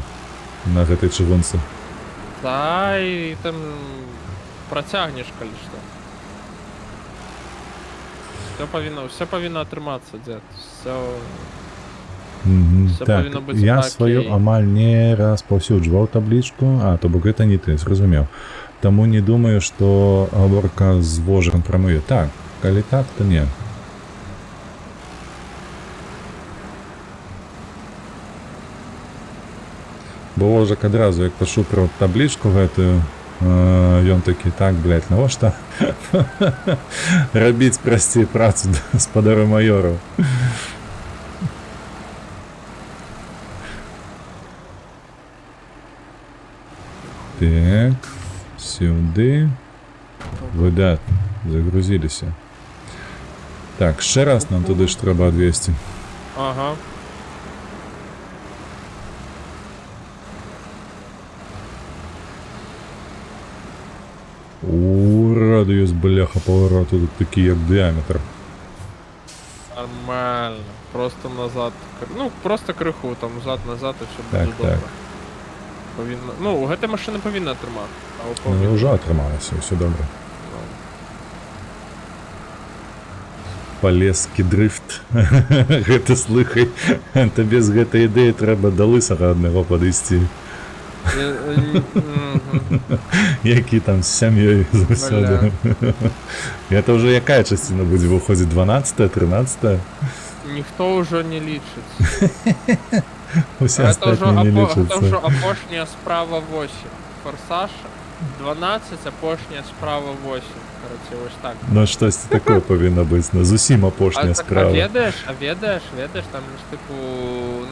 на гэтай чыгунцы. Да, и там протягнешь, коли что. Все повинно отрыматься, дед. Все. Мгм. Все Так, повинно бути я окей. свою амаль не розповсюджував табличку, а то бок гэта не ты, зразумеў. Таму не думаю, што гаворка з Вожрам пра маю. Так, калі так, то не. Бо Вожак адразу, як пачуў пра таблічку гэтую, ён такі, так, блядь, навошта рабіць прасцей працу спадару майору. Так, сюди. Выдатно, загрузилися. Так, ще раз нам туди ж треба 200. Ага. У, радіус, бляха, повороту тут такий, як діаметр. Нормально. Просто назад. Ну, просто криху, там взад-назад і все буде Так, добре. так. Повинно. Ну, у гэтай машини повинна тримати. А у Ну, повинна. вже отрималося, все добре. Полезкі дрифт. Гэта слыхай. Табе з гэтай ідэі трэба да лысага аднаго падысці. Які там з сям'ёй заўсёды. Гэта ўжо якая часціна будзе выходзіць? 12-я, 13-я? Ніхто ўжо не лічыць. Усе Гэта ўжо астатнія не гэта ўжо лічацца. апошняя справа 8. Форсаж 12, апошняя справа 8. Короче, вось так. Ну штосьці такое павінна быць, ну зусім апошняя Так, справа. ведаеш, там ж типу,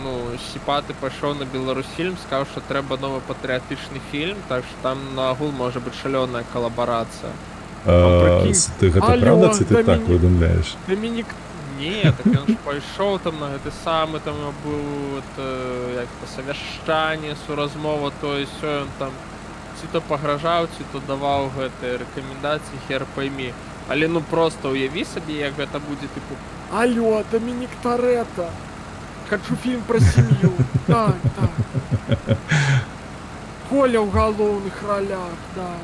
ну, Сіпаты пайшоў на Беларусфільм, сказаў, што трэба новы патрыятычны фільм, так што там на агул можа быць шалёная калабарацыя. прикинь. Ты гэта Алло, правда ці ты так Домінік. выдумляеш? Домінік... Не, так ён ж пайшоў там на гэты самы, там быў як пасавяшчанне, суразмова, то і сё, ён там ці то пагражаў, ці то даваў гэтыя рэкамендацыі, хер поймі. Але ну просто уяві сабе, як гэта будзе, тыпу: алло, Домінік Торетто, хочу фільм пра сям'ю. Так, так. Коля ў галоўных ролях, так.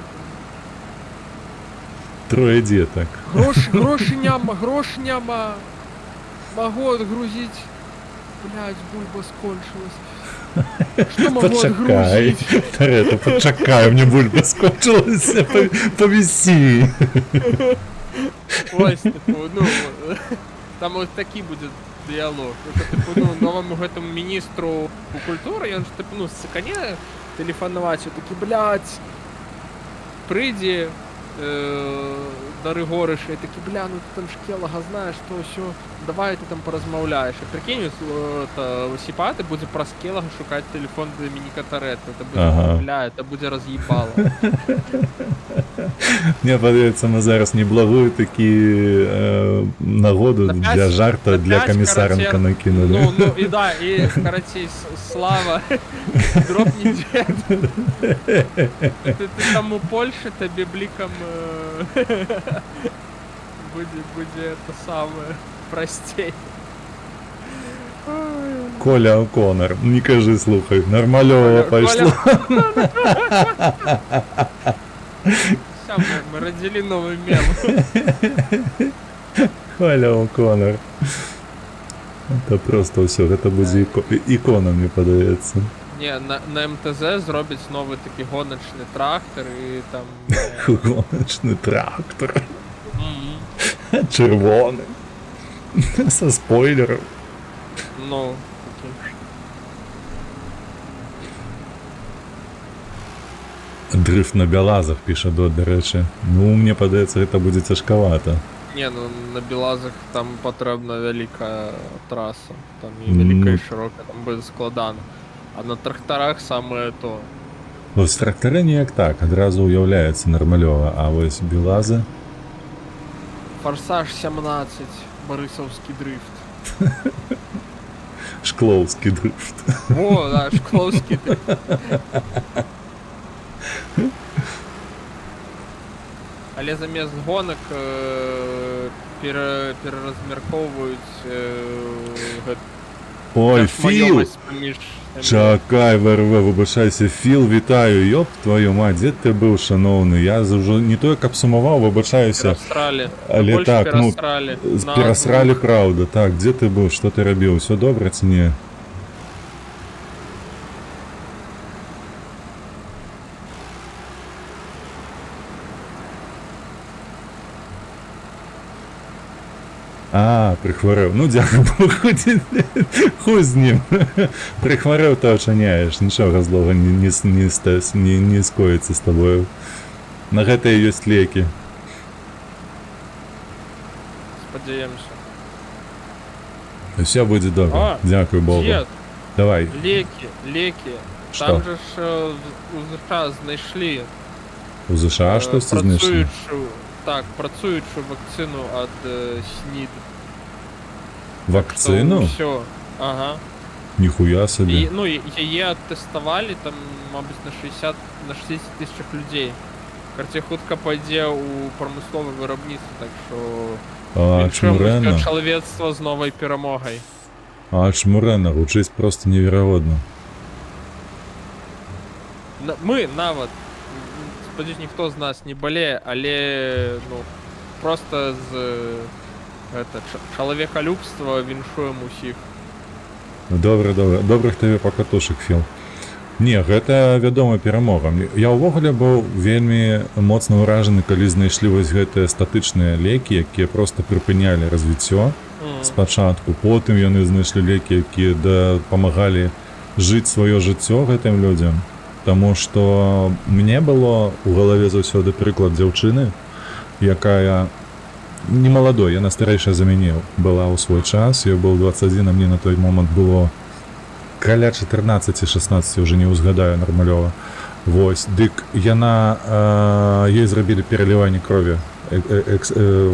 Трое дзетак. Грошы няма. Могу отгрузить. Блядь, бульба скончилась. Что могу Почакай. отгрузить? Торетто, почакай, мне бульба скончилася. Повіси. Ось, типу, ну, там ось такий буде діалог. Що, типу, ну, новому гэтому міністру культури, він ж, типу, ну, сикане телефонувати, такий, блядь, прийди, Дары Горыша, і такі, бля, ну ты там Шкелага знаеш, то ўсё, давай ты там паразмаўляеш. І прикинь, Сіпаты будзе праз Шкелага шукаць телефон Домініка Торетто. Это будзе, Ага. бля, это будзе раз'ебало. Мне падаецца, мы зараз неблагую такі нагоду На для пять- жарта на для пять, камісаренка короче, накінули. Ну, і да, і, карацей, Слава Дропни дед. Ты там у Польши, тебе бликом будет это самое простей. Коля О'Коннор, не кажи, слухай, нормальово пошло. Все, мы родили новый мем. Коля О'Коннор. Это просто все, это буде ікона, мені подається. Не, на МТЗ зробить новий такий гоночний трактор і там... Гоночний трактор. Червоний. Со спойлером. Ну, такий. Дрифт на Белазах, пише Дот, до речі. Ну, мені подається, це буде тяжковато. Не, ну на Білазах там потрібна велика траса, там і велика, і широка, там буде складано. А на тракторах саме то. Ось трактори ніяк так, одразу уявляється нормальово, а ось Білази... Форсаж 17, Борисовський дрифт. Шкловський дрифт. О, да, Шкловський дрифт. Але замість гонок перерозмірковують Ой, Філ! поміж... Чакай, ВРВ, вибачайся, Філ, вітаю, йоп твою мать, де ти був, шановний? Я вже не то як обсумував, вибачаюся. Пересрали. Але Больше так, ну, пересрали. пересрали, правда. Так, де ти був, що ти робив, все добре чи ні? А, прихворів. Ну, дякую, хуй з ним. Прихворів, то очиняєш, нічого злого не скоїться з тобою. На гэта і ёсць лекі. Спадзяемся. Все буде добре. А, Дякую Богу. Дед, Давай. леки. Що? Там же ж у США знайшли У США щось знайшли? працюючу, так, працюючу вакцину від СНІД. Вакцину? Все. Ага. Ніхуя собі. І, ну, її тестували там, мабуть, на 60 тисячах людей. Короче, хутка пойде у промислове виробництво, так що А, чмуренно. чоловіцтво з новою перемогою. А, чмуренно, учись просто невероятно. Ми нават, сподіваюсь, ніхто з нас не болеє, але, ну, просто з чоловіколюбства віншуємо усіх. Добре, добре. Добрых тобі покатушек, Філ. Не, гэта вядома перамога. Я ўвогуле быў вельмі моцна ўражаны, калі знайшлі вось гэтыя статычныя лекі, якія проста прыпынялі развіццё спачатку. Потым яны знайшлі лекі, якія дапамагалі жыць сваё жыццё гэтым людзям. Таму што мне было ў галаве заўсёды прыклад дзяўчыны, якая не маладой, яна старэйшая за мяне была ў свой час, ёй быў 21, а мне на той момант было каля 14-16, уже не узгадаю нармалёва. Вось, дык яна, ей зрабілі пераліванне крові,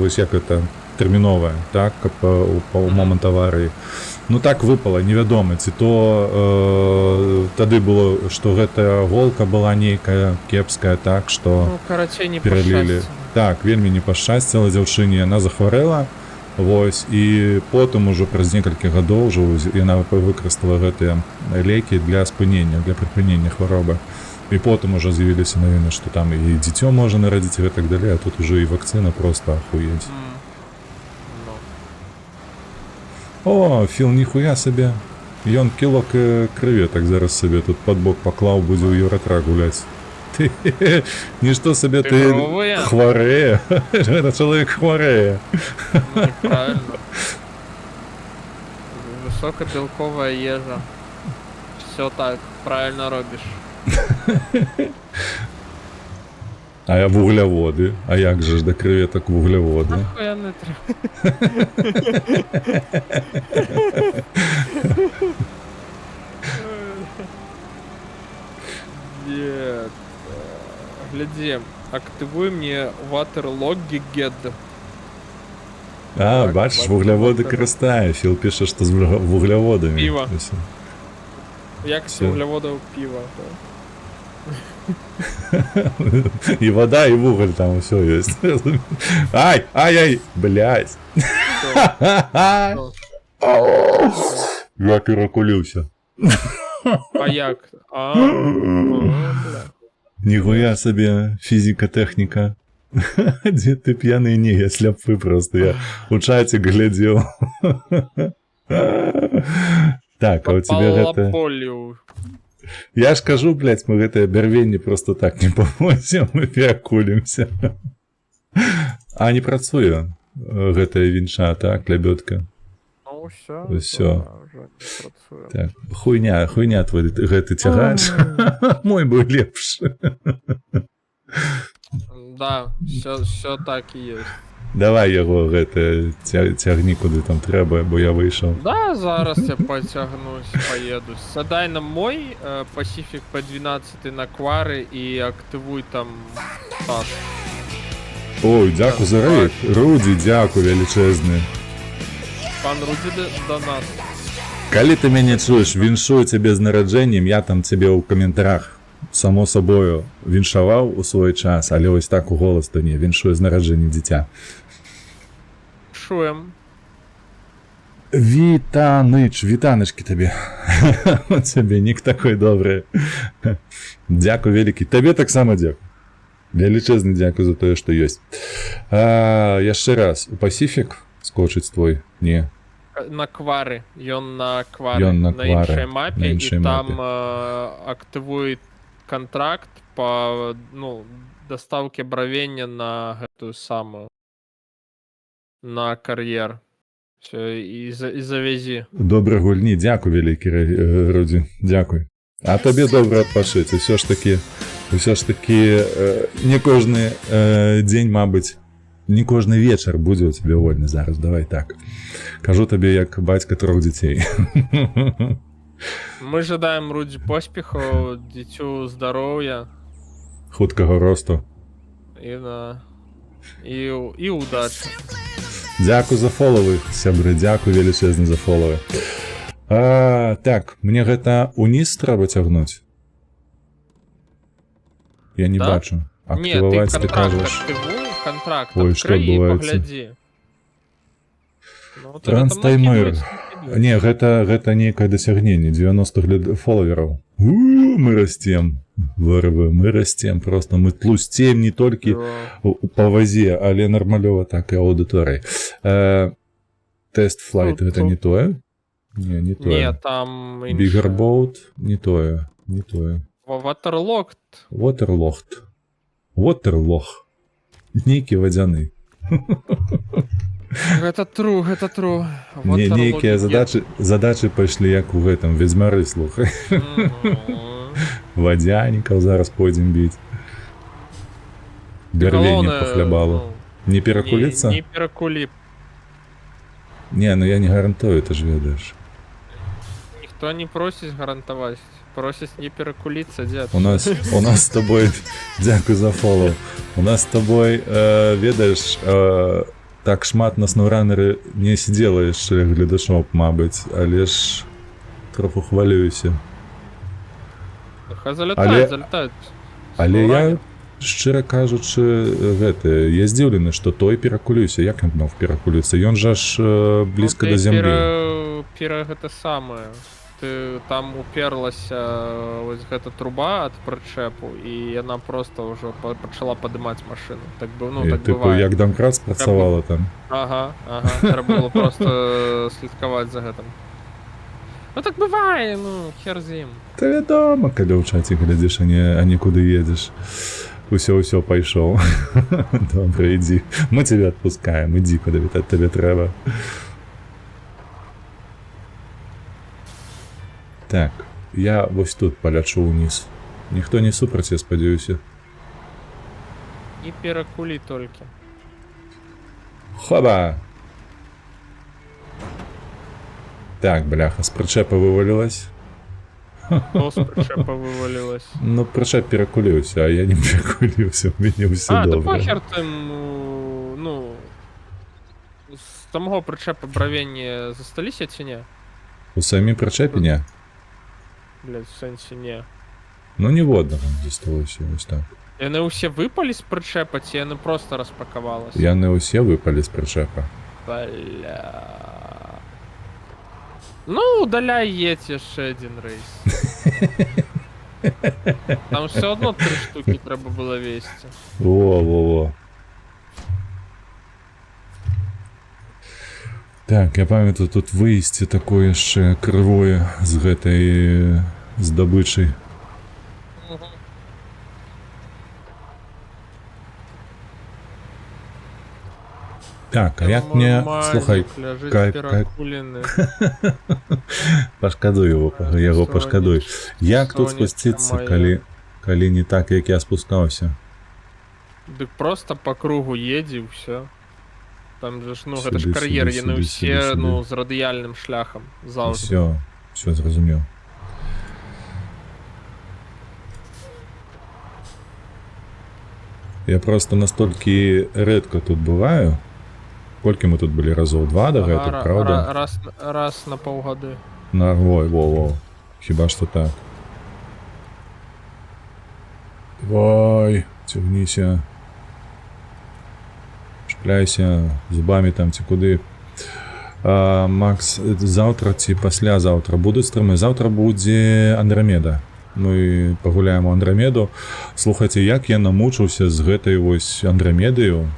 вось як это, тэрміновае, так, па момант аварыі. Ну так выпала, невядома, ці то тады было, што гэтая голка была нейкая кепская, так, што Ну, карацей, не пералілі. Так, вельмі не пашчасціла дзяўчыне, яна захварэла, вось, і потым ужо праз некалькі гадоў ўжо яна выкарыстала гэтыя лекі для спынення, для прыпынення хваробы. І потым ужо з'явіліся навіны, што там і дзіцё можа нарадзіць і гэтак далей, а тут ужо і вакцына проста ахуець. Ну. О, Філ, ніхуя сабе. Ён кілок крэветак зараз сабе тут пад бок паклаў, будзе ў Еўратрак гуляць. Ты, нішто сабе ты хварэе. Гэта чалавек хварэе. Ну, правильно. Высокобелковая ежа. Все так, правильно робишь. А вугляводы? А як же ж да крэветак вугляводы? Нахуя не треба. Нет. Гляди, активуй мне Waterloggy Get. А, Так, бачиш, бачу, вугляводы бачу. карыстае. Філ піша, што з вугляводамі. Піва. Якасць Всё. вуглеводаў піва. И вода, и уголь там все есть. Ай, блядь. Я перекулился. А як? Бля. Нихуя себе физика-техника. Где ты пьяный? Не, я слепый просто. Я в чате глядел. Так, а у тебя это... Полю. Я ж кажу, блядь, мы это бярвенне просто так не павозім, мы перакулімся. А не працуе гэтая вінча, так, лябёдка. Ну ўсё. Усё. Уже не працуе. Так, хуйня твой гэты цягач. Мой быў лепшы. Да, все так і ёсць. Давай яго гэта цягні куды там трэба, бо я выйшаў. Да, зараз я потягнусь, поеду. Задай нам мой Pacific P12 на квары і активуй там таск. Ой, дзякуй за рейд. Руді, дзякуй велічэзны. Пан Руді до нас. Калі ты мяне чуеш, віншую цябе з нараджэннем, я там цябе ў каментарах само собою віншаваў у свой час, але ось так у голас то не, віншую з нараджэннем дзіця. Шуем. Вітанычкі табе. У цябе нік такой добры. Дзякуй вялікі. Табе таксама дзякуй. Велічэзны дзякуй за тое, што ёсць. Яшчэ раз, у Pacific скочыць твой? Не. На квары. Ён на квары. Ён на квары. іншай мапе. На І іншай там мапе. активуй контракт по доставке бравення на гэтую самую. На кар'ер. Все, і завязі. Добра гульні, дзякуй вялікі Рудзі, дзякуй. А табе добра адпашыць, усё ж такі не кожны дзень, мабыць, не кожны вечар будзе ў цябе вольны зараз, давай так. Кажу табе як бацька 3 дзяцей. Мы жадаем Рудзі поспеху, дзіцю здароўя. Хуткага росту. І удачы. Дзякуй за фоловы, сябры, дзякуй велічэзны за фоловы. Так, мне гэта уніз трэба цягнуць? Я не Да? бачу. Не, ты Актываваць ты контракт кажаш. активуй, контракт Ой, открой что и отбывается? погляди. Ну, вот Транс это там таймер. накидывается. Не, гэта нейкае дасягненне, 90 фоловераў. Мы растем, вырвы, мы растем, просто мы тлусцем не толькі па вазе, але нармалёва так і аўдыторыі. Тест флайт гэта не тое? Не, не тое. Не, там Biggerboat не тое, не тое. Waterlocked. Waterlog. Нейкі вадзяны. Это true. Не, нейкія задачы пайшлі як у гэтым ведзьмары, слухай. Вадзянікаў зараз пойдзем біць. Бярвенне па хлябалу. Не перакуліцца? Не перакулі. Не, ну я не гарантую, ты ж ведаеш. Ніхто не просіць гарантаваць. Просіць не перакуліцца, дзед. У нас з тобой, дзякуй за фоллоу, у нас з тобой, ведаеш, так шмат на сноўранеры не сидзела яшчэ гледашоў, мабыць, але ж троху хвалююся. Хай залятаюць. Але я, шчыра кажучы, гэта, я здзіўлены, што той перакулюся. Як ён мог перакуліцца? Ён жа ж блізка да зямлі. Гэта самае. Ты там уперлася вось гэта труба ад прычэпу, і яна проста ўжо пачала падымаць машыну. Так бы, ну, так тыпу, бывае. як дамкрат спрацавала там. Ага. Трэба было просто слідкаваць за гэтым. Ну так бывае, ну, хер з ім. Та вядома, калі ў чаце глядзіш, а не куды едзеш. Усё пайшоў. Добра, ідзі. Мы цябе адпускаем, ідзі, куды табе трэба. Так, я вось тут палячу ўніз. Ніхто не супраць, я спадзяюся. Не перакулі толькі. Хоба! Так, бляха, з прычэпа вывалілась. З прычэпа вывалілась. Ну, прычэп перакуліўся, а я не перакуліўся, у мяне ўсё Да добра. похер тым, ну, з самого прычэпа бравенні засталіся ці не? У самім прычэпе не? Блядь, в сэнсе не. Ну, ніводнага не засталося, ось так. Яны ўсе выпалі з прычэпа, ці яны просто распакавалася? Яны ўсе выпалі з прычэпа. Бля. Ну, удаляй едь яшчэ адзін рэйс. Там все одно 3 штуки треба было весці. Во. Так, я памятаю, тут выйсце такое яшчэ крывое з гэтай здабычай. Так, а як мне... Слухай, перакулены. пашкадуй яго пашкадуй. Як тут спусціцца, калі не так, як я спускаўся? Дык просто по кругу едзе, ўсё. Там же ж, ну, гэта ж Сюды, кар'ер, сюды, яны сюды, ўсе, сюды, ну, сюды. з радыяльным шляхам заўжды. Все зразумеў. Я просто настолькі рэдка тут бываю. Колькі мы тут былі разоў? 2 да гэта, праўда? Раз на паўгады. Во. Хіба што так. Вой, цягніся. Шпляйся зубамі там ці куды. Макс, заўтра ці паслязаўтра будуць стрымы? Заўтра будзе Андрамеда. Мы пагуляем у Андрамеду. Слухайце, як я намучыўся з гэтай вось Андрамедаю.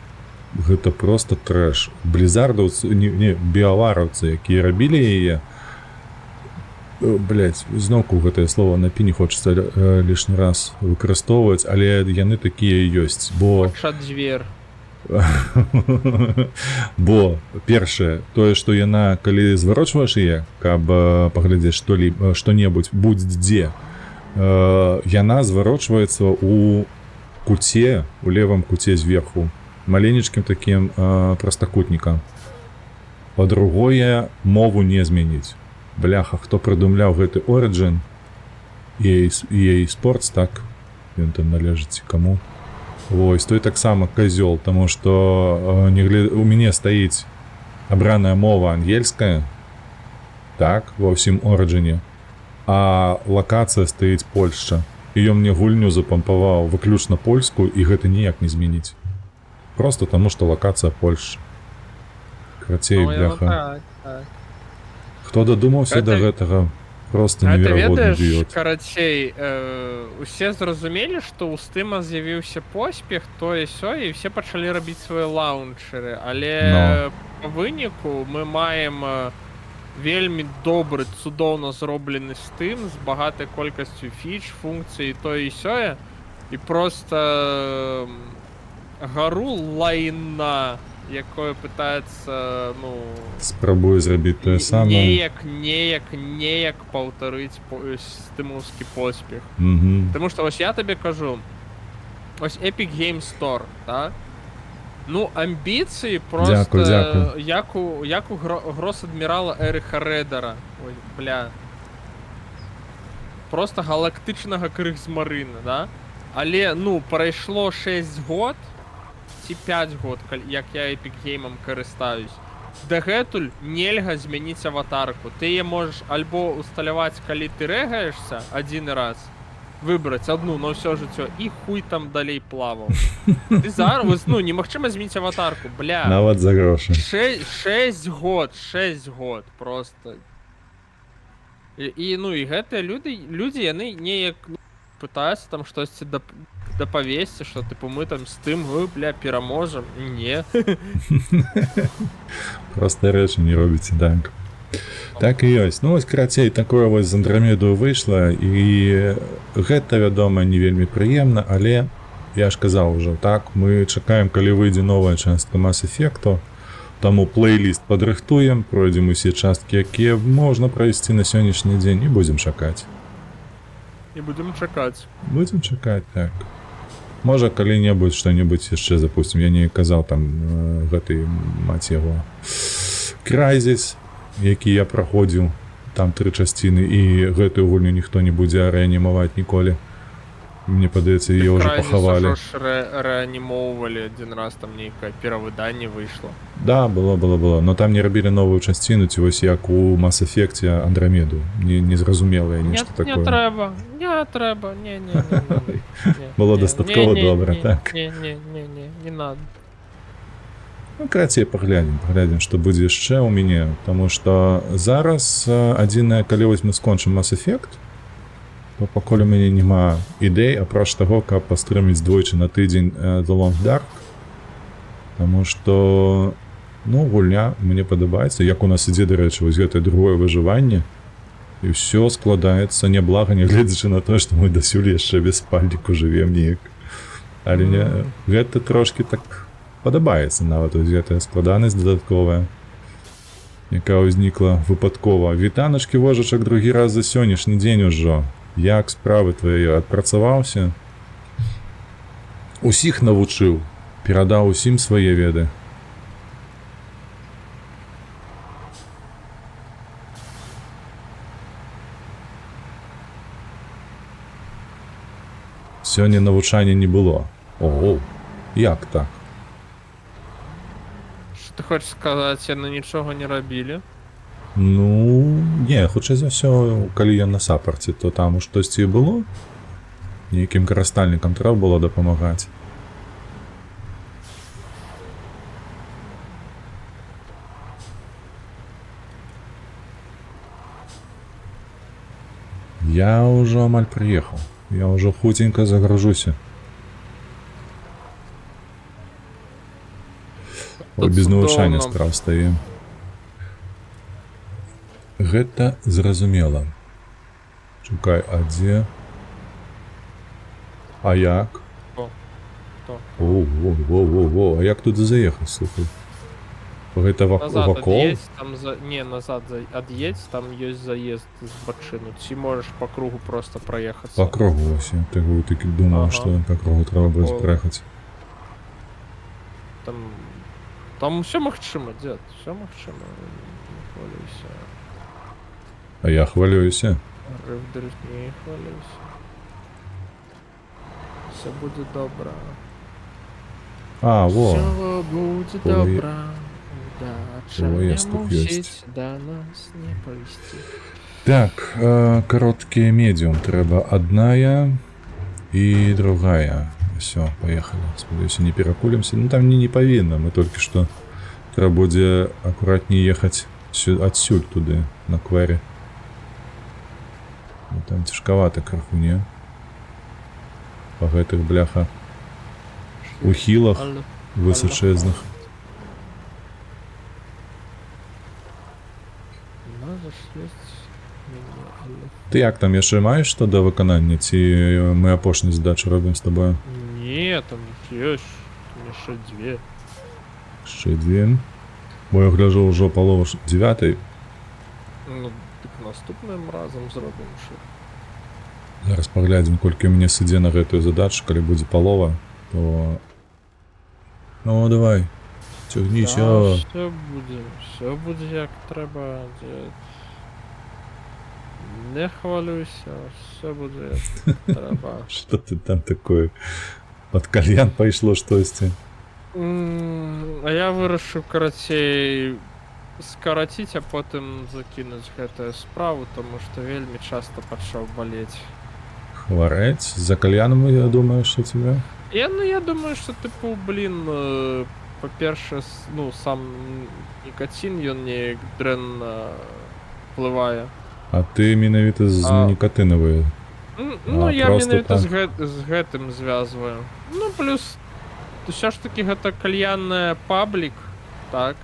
Гэта просто трэш. Блізардаўцы, не, біавараўцы, якія рабілі яе. Блядь, зноўку гэтае слово на пі не хочацца лішні раз выкарыстоўваць, але яны такія ёсць, бо... Чат-звер. Бо, першае, тое, што яна, калі зварочваеш яе, каб паглядзець што-небудзь, будь-дзе, яна зварочваецца у куце, у левым куце зверху, маленечкім такім прастакутнікам. Па-другое, мову не змяніць. Бляха, хто прыдумляў гэты Origin, EA Sports, так, ён там належыць каму. Вось, той таксама козёл, таму што у мяне стаіць абраная мова ангельская, так, ва ўсім Origin, а лакацыя стаіць Польшча. І ён мне гульню запампаваў выключна польскую, і гэта ніяк не змяніць. Просто таму, што лакацыя Польшча. Крацей, бляха. Хто дадумаўся да гэтага? Просто неверагодны ідыёт. Карацей, усе зразумелі, што ў Steam з'явіўся поспех, тое-сёе, і все пачалі рабіць свае лаунчеры, але па выніку мы маем вельмі добры, цудоўна зроблены Steam з багатай колькасцю фіч, функцый і тое і сёе, і просто гару лайна, якое пытаецца, ну... Спрабуе зрабіць тое самае. Неяк паўтарыць стымаўскі поспех. Таму што вось я табе кажу, вось Epic Games Store, да? Ну, амбіцыі просто... Дзякуй. Як у грос-адмірала Эрыха Рэдара. Ой, бля. Просто галактычнага крыгзмарына, да? Але, ну, прайшло 6 год, ці 5 год, як я Epic Game'ам карыстаюсь. Дагэтуль нельга змяніць аватарку. Ты яе можаш альбо усталяваць, калі ты рэгаешься адзін раз, выбраць адну на ўсё жыццё, і хуй там далей плаваў. Ты зараз, ну, немагчыма змяніць аватарку, бля. Нават за грошы. 6 год, просто. І ну, і гэтыя людзі, яны неяк пытаюцца там штосьці дапавесці, што, тыпу, мы там з тым, бля, пераможам. Не. Проста рэчы не робіце, так. Так і ёсць. Ну, вось, карацей, такое вось з Андрамеду выйшла, і гэта, вядома, не вельмі прыемна, але я ж казаў ужо, так, мы чакаем, калі выйдзе новая частка Mass Effect'у, таму плейліст падрыхтуем, пройдзем усе часткі, якія можна прайсці на сённяшні дзень, і будзем чакаць. Будзем чакаць, так. Можа, калі-небудзь, што-небудзь яшчэ запусцім. Я не казаў там гэты, маць яго, Crysis, які я праходзіў, там 3 часціны, і гэтую гульню ніхто не будзе рэанімаваць ніколі. Мне падаецца, яе ўжо пахавалі. Crysis рэанімоўвалі адзін раз, там нейкае перавыданне выйшло. Да, было. Но там не рабілі новую часціну, ці вось як у Mass Effect Андромеду. Незразумелае нешта Не такое. трэба, не трэба, не. Было дастаткова добра, так? Не надо. Ну, карацей, паглядзім, што будзе яшчэ ў мяне, таму што зараз адзінае, калі вось мы скончым Mass Effect, то пакуль у мяне няма ідэй, апроч таго, каб пастрыміць двойчы на тыдзень The Long Dark, таму што, ну, гульня мне падабаецца, як у нас ідзе, дарэчы, вось гэтае другое выжыванне, і ўсё складаецца няблага, нягледзячы на тое, што мы дасюль яшчэ без спальніку жывем неяк. Але не, гэта трошкі так падабаецца нават, ось гэтая складанасць дадатковая, якая ўзнікла выпадкова. Вітаначкі, вожачак, другі раз за сённяшні дзень ужо. Як справы твае? Адпрацаваўся? Усіх навучыў, перадаў усім свае веды. Сёння навучання не было. Ого, як так? Што ты хочаш сказаць, яны нічога не рабілі? Ну, не, хутчэй за ўсё, калі я на сапарце, то там у штосьці і было. Нейкім карыстальнікам трэба было дапамагаць. Я ўжо амаль прыехаў. Я ўжо хуценька загружуся. Ой, без навучання справ стае. Гэта зразумела. Чакай, а дзе? А як? О, а як тут заехаць, слухай? Гэта Назад вакол? ад'едзь, там не, назад ад'едзь, там ёсць заезд з бачыну. Ці можаш па кругу просто праехацца. По кругу, ось. Я таки думал, Ага. что по кругу треба будет Такого. проехать. Там все магчыма, дзед, все магчыма. Не хвалюйся. А я хвалююсь. Рывдырь, не хвалюйся. Все будет добра. А, во. Все будет Ой. добра. Удача Ой, не я стук мусить есть. до нас не повести. Так, короткие медиум. Треба одна и другая. Все, поехали. Сподіваюсь, не перакулимся. Ну, там не повинно. Мы только что треба буде аккуратнее ехать отсюль туды, на кваре. Ну, там тяжковато краху, не? По гэтых бляха ухилах Алло. высочезных. Можешь есть меня, алло. Ты як там яшчэ маеш што да выканання, ці мы апошнюю задачу робім з табою? Не, там есть. Еще две. Яшчэ дзве. Бо я гляжу ўжо палова 9. Ну, так наступным разом зробім ще. Зараз паглядзім, колькі мне сыдзе на гэтую задачу, калі будзе палова, то... Ну, давай, цягніся. Все буде як треба, дід. Не хвалюйся, все буде як треба. Што ты там такое? Пад кальян пайшло штосьці. А я вырашыў карацей скараціць, а потым закінуць гэтую справу, таму што вельмі часта пачаў балець. Хварэць? За кальяном, я думаю, што тебе? Я думаю, што тыпу, блін, па-першае, ну, сам нікацін, ён неяк дрэнна ўплывае. А ты менавіта з нікатынавыя. Ну, я просто менавіта так. з гэтым звязваю. Ну, плюс, ўсё ж такі гэта кальянная паблік, так?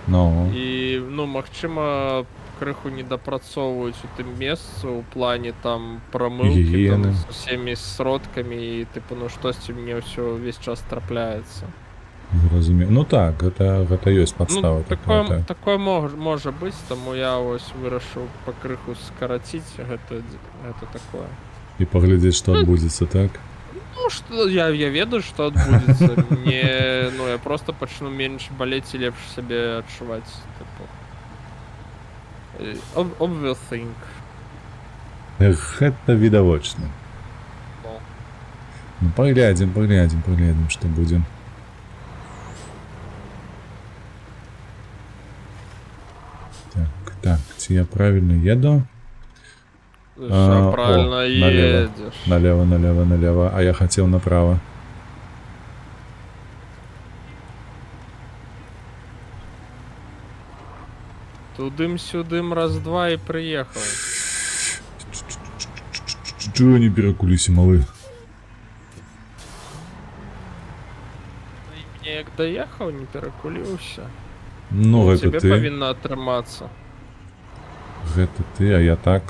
Ну, І, ну, магчыма, крыху недапрацоўваюць у тым месцы ў плане там прамылкі Гігіены. там, з усімі сродкамі і, тыпу, ну, штосьці мне ўсё ўвесь час трапляецца. зразумеў. Ну так, гэта ёсць падстава Ну, такая. Так. такое можа быць, таму я ось вырашыў пакрыху скараціць гэта такое. І паглядзець, што адбудзецца, так? Ну, што я ведаю, што адбудзецца. Мне, ну, я просто пачну менш балець і лепш сябе адчуваць, тыпу. Obviously. Гэта відавочна. Ну. Ну, паглядзім, што будзе. я правильно еду. Всё о, правильно налево. едешь. Налево, налево, налево. А я хотел направо. Тудым-сюдым раз-два и приехал. Чего не перекулись, малы? Мне як доехал, не перекулился. Ну, это тебе ты. повинно отрыматься. Это ты, а я так.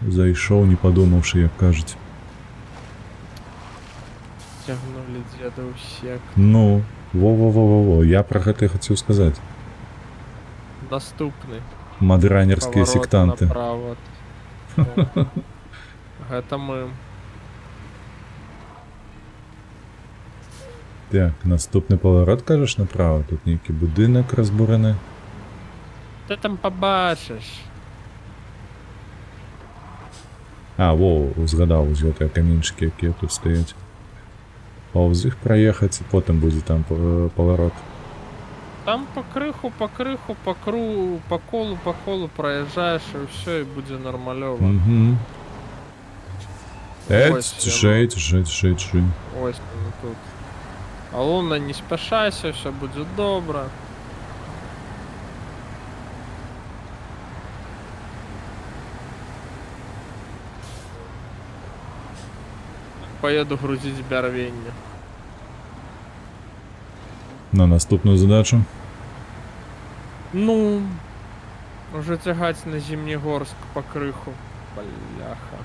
Зайшов, не подумавши, як кажуть. Тягнули деда у сек. Ну, во-во-во-во-во, я про гэта і хацеў сказаць. Доступны. Мадранерскія Поворот сектанты. направо. Это мы. Так, наступны поворот, кажаш, направо. Тут нейкі будынак разбураны. Ты там побачиш. А, во, згадаў, ось гэтыя каменьчыкі, якія тут стаяць. Паўз іх праехаць, і потым будзе там поворот. Там по крыху, по колу проезжаешь, и все, и будет нормалево. Угу. Ось Тишей, тишей, тишей, тишей. Ось ну, тут. Алуна, не спешайся, все будет добро. Поеду грузить Бярвенни. На наступную задачу. Ну, уже тягать на Зимнегорск по крыху. Бляха.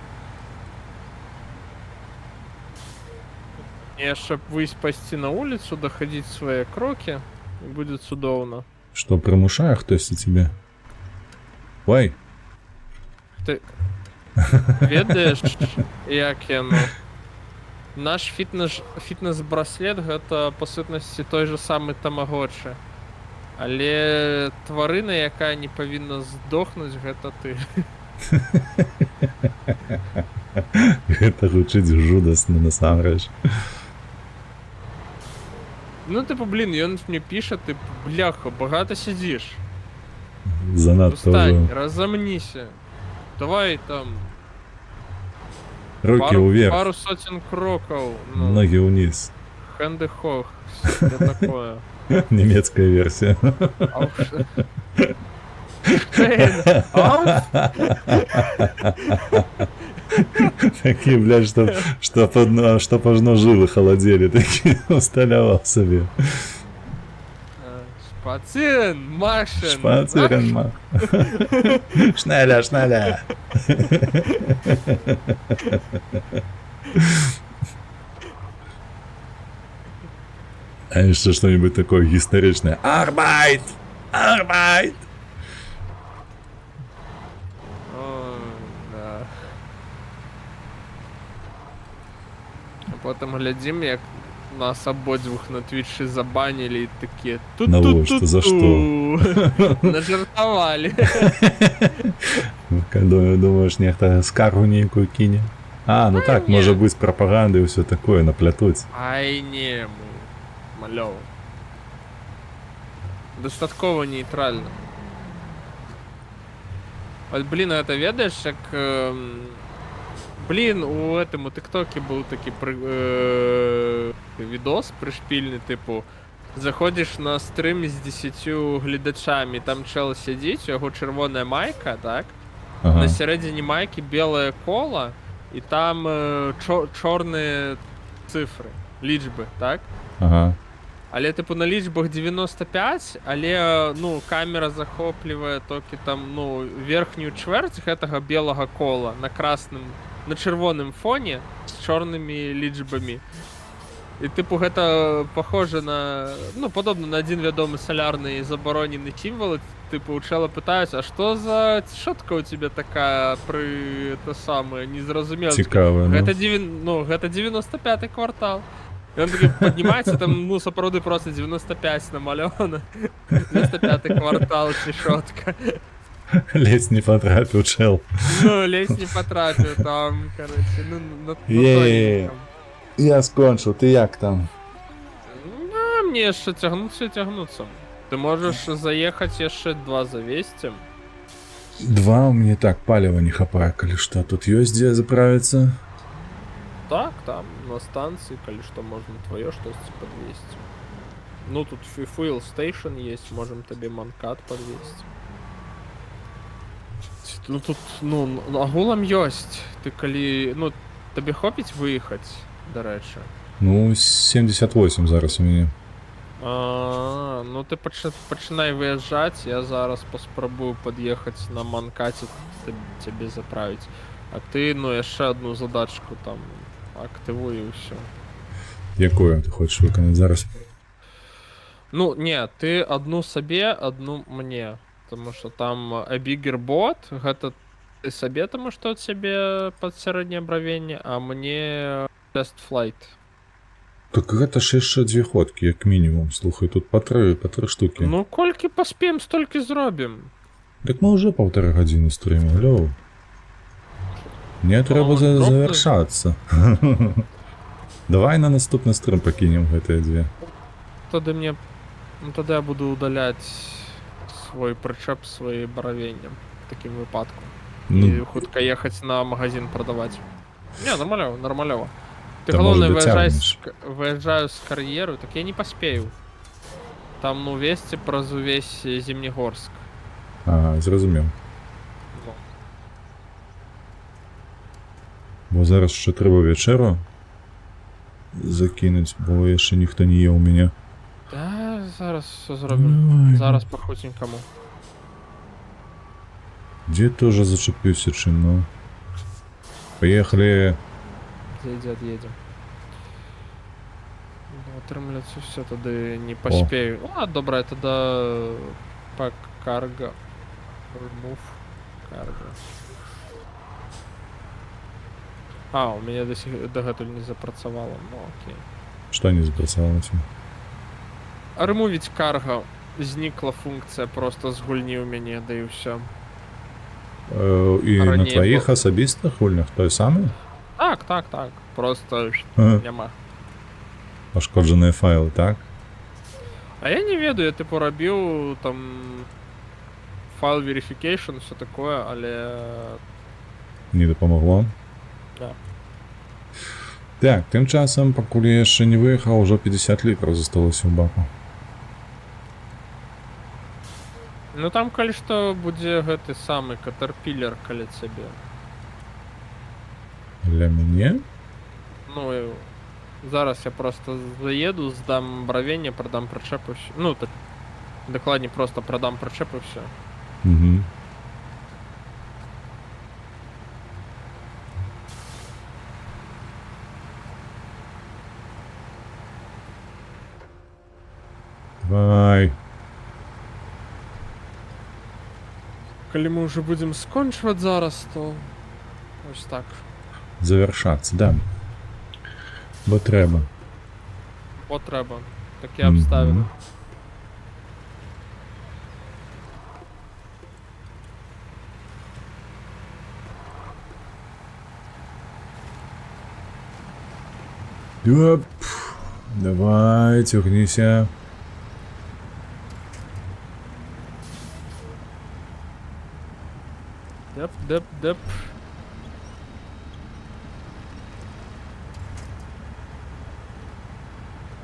И чтоб выспасти на улицу, доходить свои кроки, и будет судовно. Что, примушае хтось тебе? Ой, Ты ведаешь, як яно? Наш фітнес-браслет гэта па сутнасці той же самы тамагочы. Але тварына, якая не павінна здохнуць, гэта ты. гэта гучыць жудасна насамрэч. Ну типу, блин, ён мне піша, ты, бляха, багата сидишь. Занадто Встань, ўжо. разомнися. Давай там Руки уверх, пару сотен кроков. Ну, ноги вниз. хэнды хох. Что такое? Немецкая версия. Такие, блядь, чтоб аж жилы холодели, такие усталявал себе. Шпацин, Машин. Шпацирен, мах. Шналя, шналя. А еще что-нибудь такое историчное. Арбайт! Арбайт! Да. А потом глядим, як нас ободвух на твитче забанили и такие Навошта, за что? Нажартовали. Думаешь, нехто скаргу нейкую кине? А, ну так, не. может быть, пропаганда и все такое наплятуть. Ай не, мы малёв. Достатково нейтрально. Вот, блин, это ведаешь, як... Блин, у этому тиктоке был такий відос пришпільний, типу, заходиш на стрим з 10 глядачами, там чел сидить, у його червона майка, так? Ага. На середині майки біле коло, і там чорні цифри, лічби, так? Ага. Але, типу, на лічбах 95, але, ну, камера захоплює тільки там, ну, верхню чверть гэтага білого кола на червоnym фоне з чорними лічбами. І, типу, гэта похоже на, ну, подобно на один вядомый солярный заборонений символ. Типу, у чела питаються, а що за шотка у тебе така при, те саме, не зрозуміло. Цікаво, ну. Гэта 95-й квартал. І він такий піднімається, там, ну, сапороди просто 95 намальовано. 95-й квартал, чи шотка. Ледь не потрапил, чел. Ну, ледь не потратив там, короче, ну, на Є-є-є. Я скончил, ты як там? Ну, мне ще тягнуться і тягнуться. Ты можешь заехать яшчэ 2 завесці. 2 у меня так паліва не хапае, калі што. Тут ёсць дзе заправіцца? Так, там на станцыі, калі што можна твоё штосьці падвесці. Ну тут fuel station есть, можем табе манкат подвесці. Ну тут, ну, агулам ёсць. Ты калі, ну, табе хопіць выехаць, дарэчы. Ну, 78 зараз у мяне. Ну ты пачынай выязджаць, я зараз паспрабую пад'ехаць на манкаце цябе заправіць. А ты, ну, яшчэ одну задачку там актывуй і ўсё. Якую ты хочаш выканаць зараз? Ну, не, ты одну сабе, одну мне. Тому што там a bigger bot, гэта ты сабе, таму што ад цябе пад сярэдняе бравенне, а мне test flight. Так гэта ж яшчэ 2 ходкі, як мінімум. Слухай, тут па 3 штукі. Ну, колькі паспеем, столькі зробім. Так мы ўжо 1,5 гадзіны стрымем, лёў. Мне трэба завяршацца. Давай на наступны стрым пакінем гэтыя 2. Тады мне... Ну, тады я буду удаляць свой прычэп сваім бравеннем в такім выпадку. І хутка ехаць на магазин прадаваць. Не, нормалёва, нормалёва. Ты, галоўнае, выязджаю з кар'еру, так я не паспею. Там, ну, весці праз увесь Зімнегорск. Зразумеў. Ну. Бо зараз яшчэ трэба вячэру закінуць, бо яшчэ ніхто не еў у мяне. Да, зараз все зробім. Зараз па-хуценькаму. Дзе тоже зачапіўся чым, ну. Поехали. Дзе ад'едзем. Ну, атрымляцца все, тады не паспею. А, добра, тада па карго. Remove карго. А, у мяне дагэтуль не запрацавала. Ну, окей. Што не запрацавала ці? Ремувіць карго. Знікла функція просто з гульні ў мяне, да і ўсё. І на твоїх асабістых гульнях той самий? Так. Просто няма. Пошкоджені файли, так? А я не ведаю, я типу робив там файл verification, все такое, але... Не допомогло? Да. Так, тим часом, поки я ще не виїхав, уже 50 літрів зосталося в баку. Ну там, калі што, будзе гэты самы катарпілер каля цябе. Для мяне? Ну, зараз я просто заеду, здам бравенне, продам прычэп і ўсё. Ну, так, дакладней, просто продам прычэп і ўсё. Угу. Давай. Калі мы ўжо будзем скончваць зараз, то ось так. Завершацца, да. Бо трэба. Бо трэба. Такі абставіны. Оп. Давай, цягніся. Деп.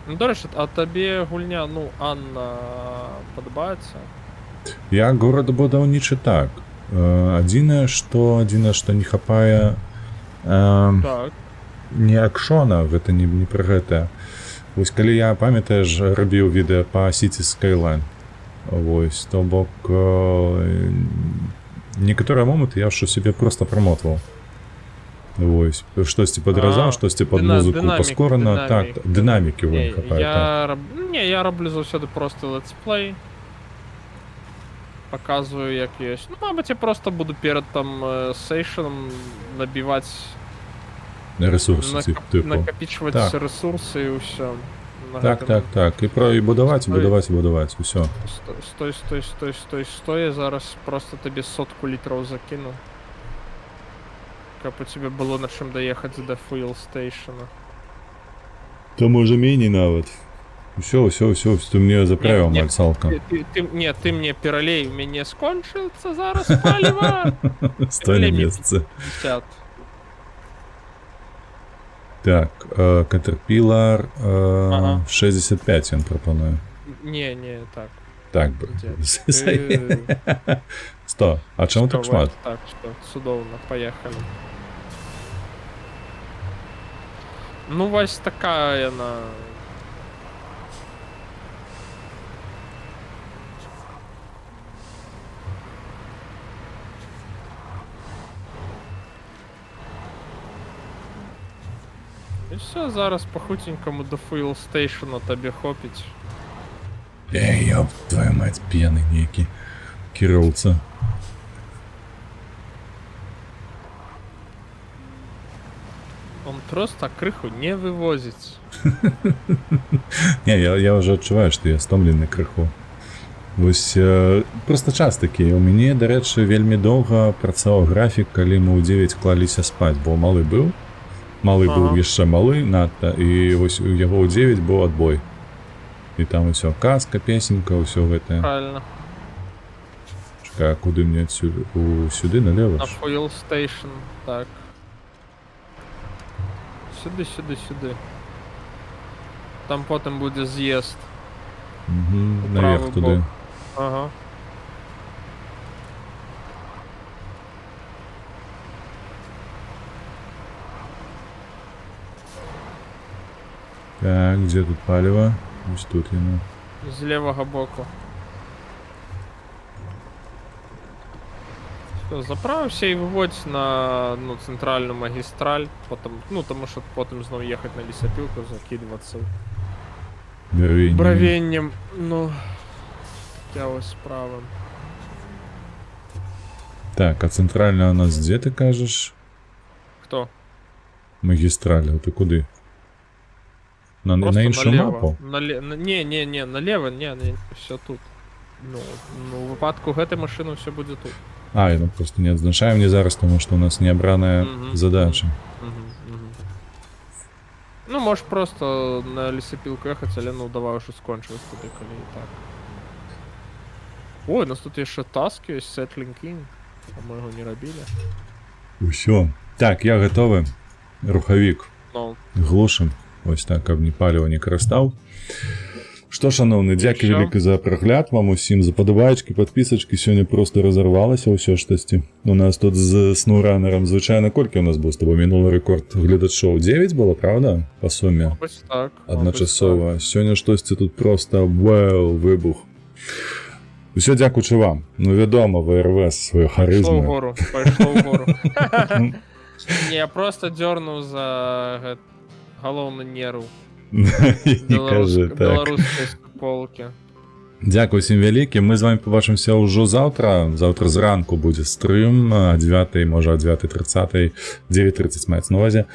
Ну, до речі, а табе гульня, ну, Анна, падабаецца? Я горадабудаўнічы так. Адзінае, што не хапае Так. не акшона, гэта не пра гэта. Вось калі я, памятаеш, рабіў відэа па Cities Skyline. Вось, то бок некаторыя моманты я ўжо себе просто прамотваў. Вось, штосьці падразаў, штосьці пад музыку паскорана, так, дынамікі ў ім хапае. Не, я раблю заўсёды просто летсплей. Показываю, як ёсць. Ну, мабыць, я просто буду перад там сейшеном набіваць Ресурсы, типу. Накапічваць ресурсы і ўсё. Так. І будаваць, усё. Стой, я зараз просто табе 100 літраў закіну. Каб у тебе было на чым даехаць да fuel station. То можа меней нават. Усё, ты мне заправил, Не, Мальсалка. ты мне пералей, у мяне скончыцца зараз паліва. Стой на месцы. 50. Так, Caterpillar Ага. 65 ён прапануе. Не, так. Так, Дзе? 100. А чаму так шмат? Так, што, цудоўна, паехалі. Ну, вось такая яна. І все, зараз по хутенькому до Fuel Station табе хопіць. Ёб твою мать, п'яный нейкі. Кіроўца. Он просто крыху не вывозіць. Не, я уже адчуваю, што я стомлены крыху. Вось просто час такі. У мяне, дарэчы, вельмі доўга працаваў графік, калі мы ў 9 клаліся спаць, бо малы быў. Малы быў яшчэ малы надта, і вось у яго ў 9 быў адбой. І там усё, казка, песенька, ўсё гэтае. Правильно. Чакай, а куды мне сюды налево? На Fuel Station, так. Сюды. Там потым будзе з'езд. Наверх туды. Бок. Ага. Так, где тут паліва? Ось тут яно. З левага боку. Всё, заправився і виводь на центральну магістраль, тому що потім знов їхати на лісопілку, закидуватися бровінням. Ну, таке ось справа. Так, а центральна у нас де, ти кажеш? Хто? Магістраль, а ти куди? На іншу мапу? Ні, налево, все тут. Ну, у випадку гэтай машини все буде тут. Ну просто не адзначаем не зараз, тому що у нас необраная задача. Ну, можеш просто на лісопілку їхати, але давай уже скончилось туди, коли і так. Ой, у нас тут є ще таски, є Settling King. А ми його не робили. Усё. Так, я готовий. Рухавік. Глушим. Ось так, каб ні паліва не карыстаў. Што, шановны, дзякуй вялікі за прагляд, вам усім за падабаечкі, падпісачкі, сёння просто разарвалася ўсё штосьці. У нас тут з SnowRunner'ам звычайна колькі у нас быў з тобой мінулы рэкорд гледачоў? 9 было, правда? Па суме. Мабыць так. Адначасова. Сёння штосьці тут просто выбух. Усё дзякуючы вам. Ну, вядома, ВРВ сваю харызму. Пайшло ўгору. Не, я просто дёрнуў за галоўны нерв. Не кажи так. Беларускай полкі. Дзякуй усім вялікі. Мы з вами побачимся ўжо заўтра. Заўтра зранку будзе стрым, а 9, можа, 9:30, 9:30 маецца на увазе.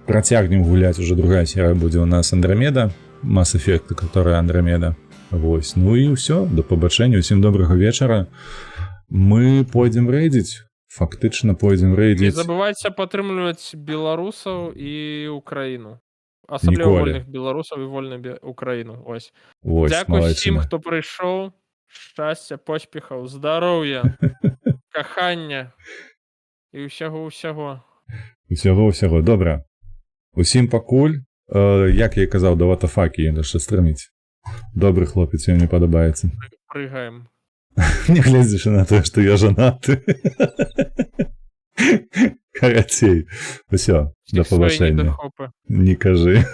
Працягнем гуляць, уже другая серія будзе у нас Андромеда, Mass Effect, которая Андромеда. Вось. Ну і ўсё, до пабачэння, усім добрага вечара. Мы пойдзем рэйдзіць. Фактычна пойдзем рэйдзіць. Не забывайце падтрымліваць беларусаў і Украіну. Асабліва вольных беларусаў і вольную Украіну. Ось. Дзякуй всім, хто прыйшоў. Шчасця, поспехаў, здароўя, кахання і ўсяго. Усяго. Добра. Усім пакуль. Як я і казаў, да ватафакі яшчэ стрыміць. Добры хлопец, мне падабаецца. Прыгаем. Не глядзіш на тое, што я жанаты. Карацей. Усё, да пабачэння. Не кажы.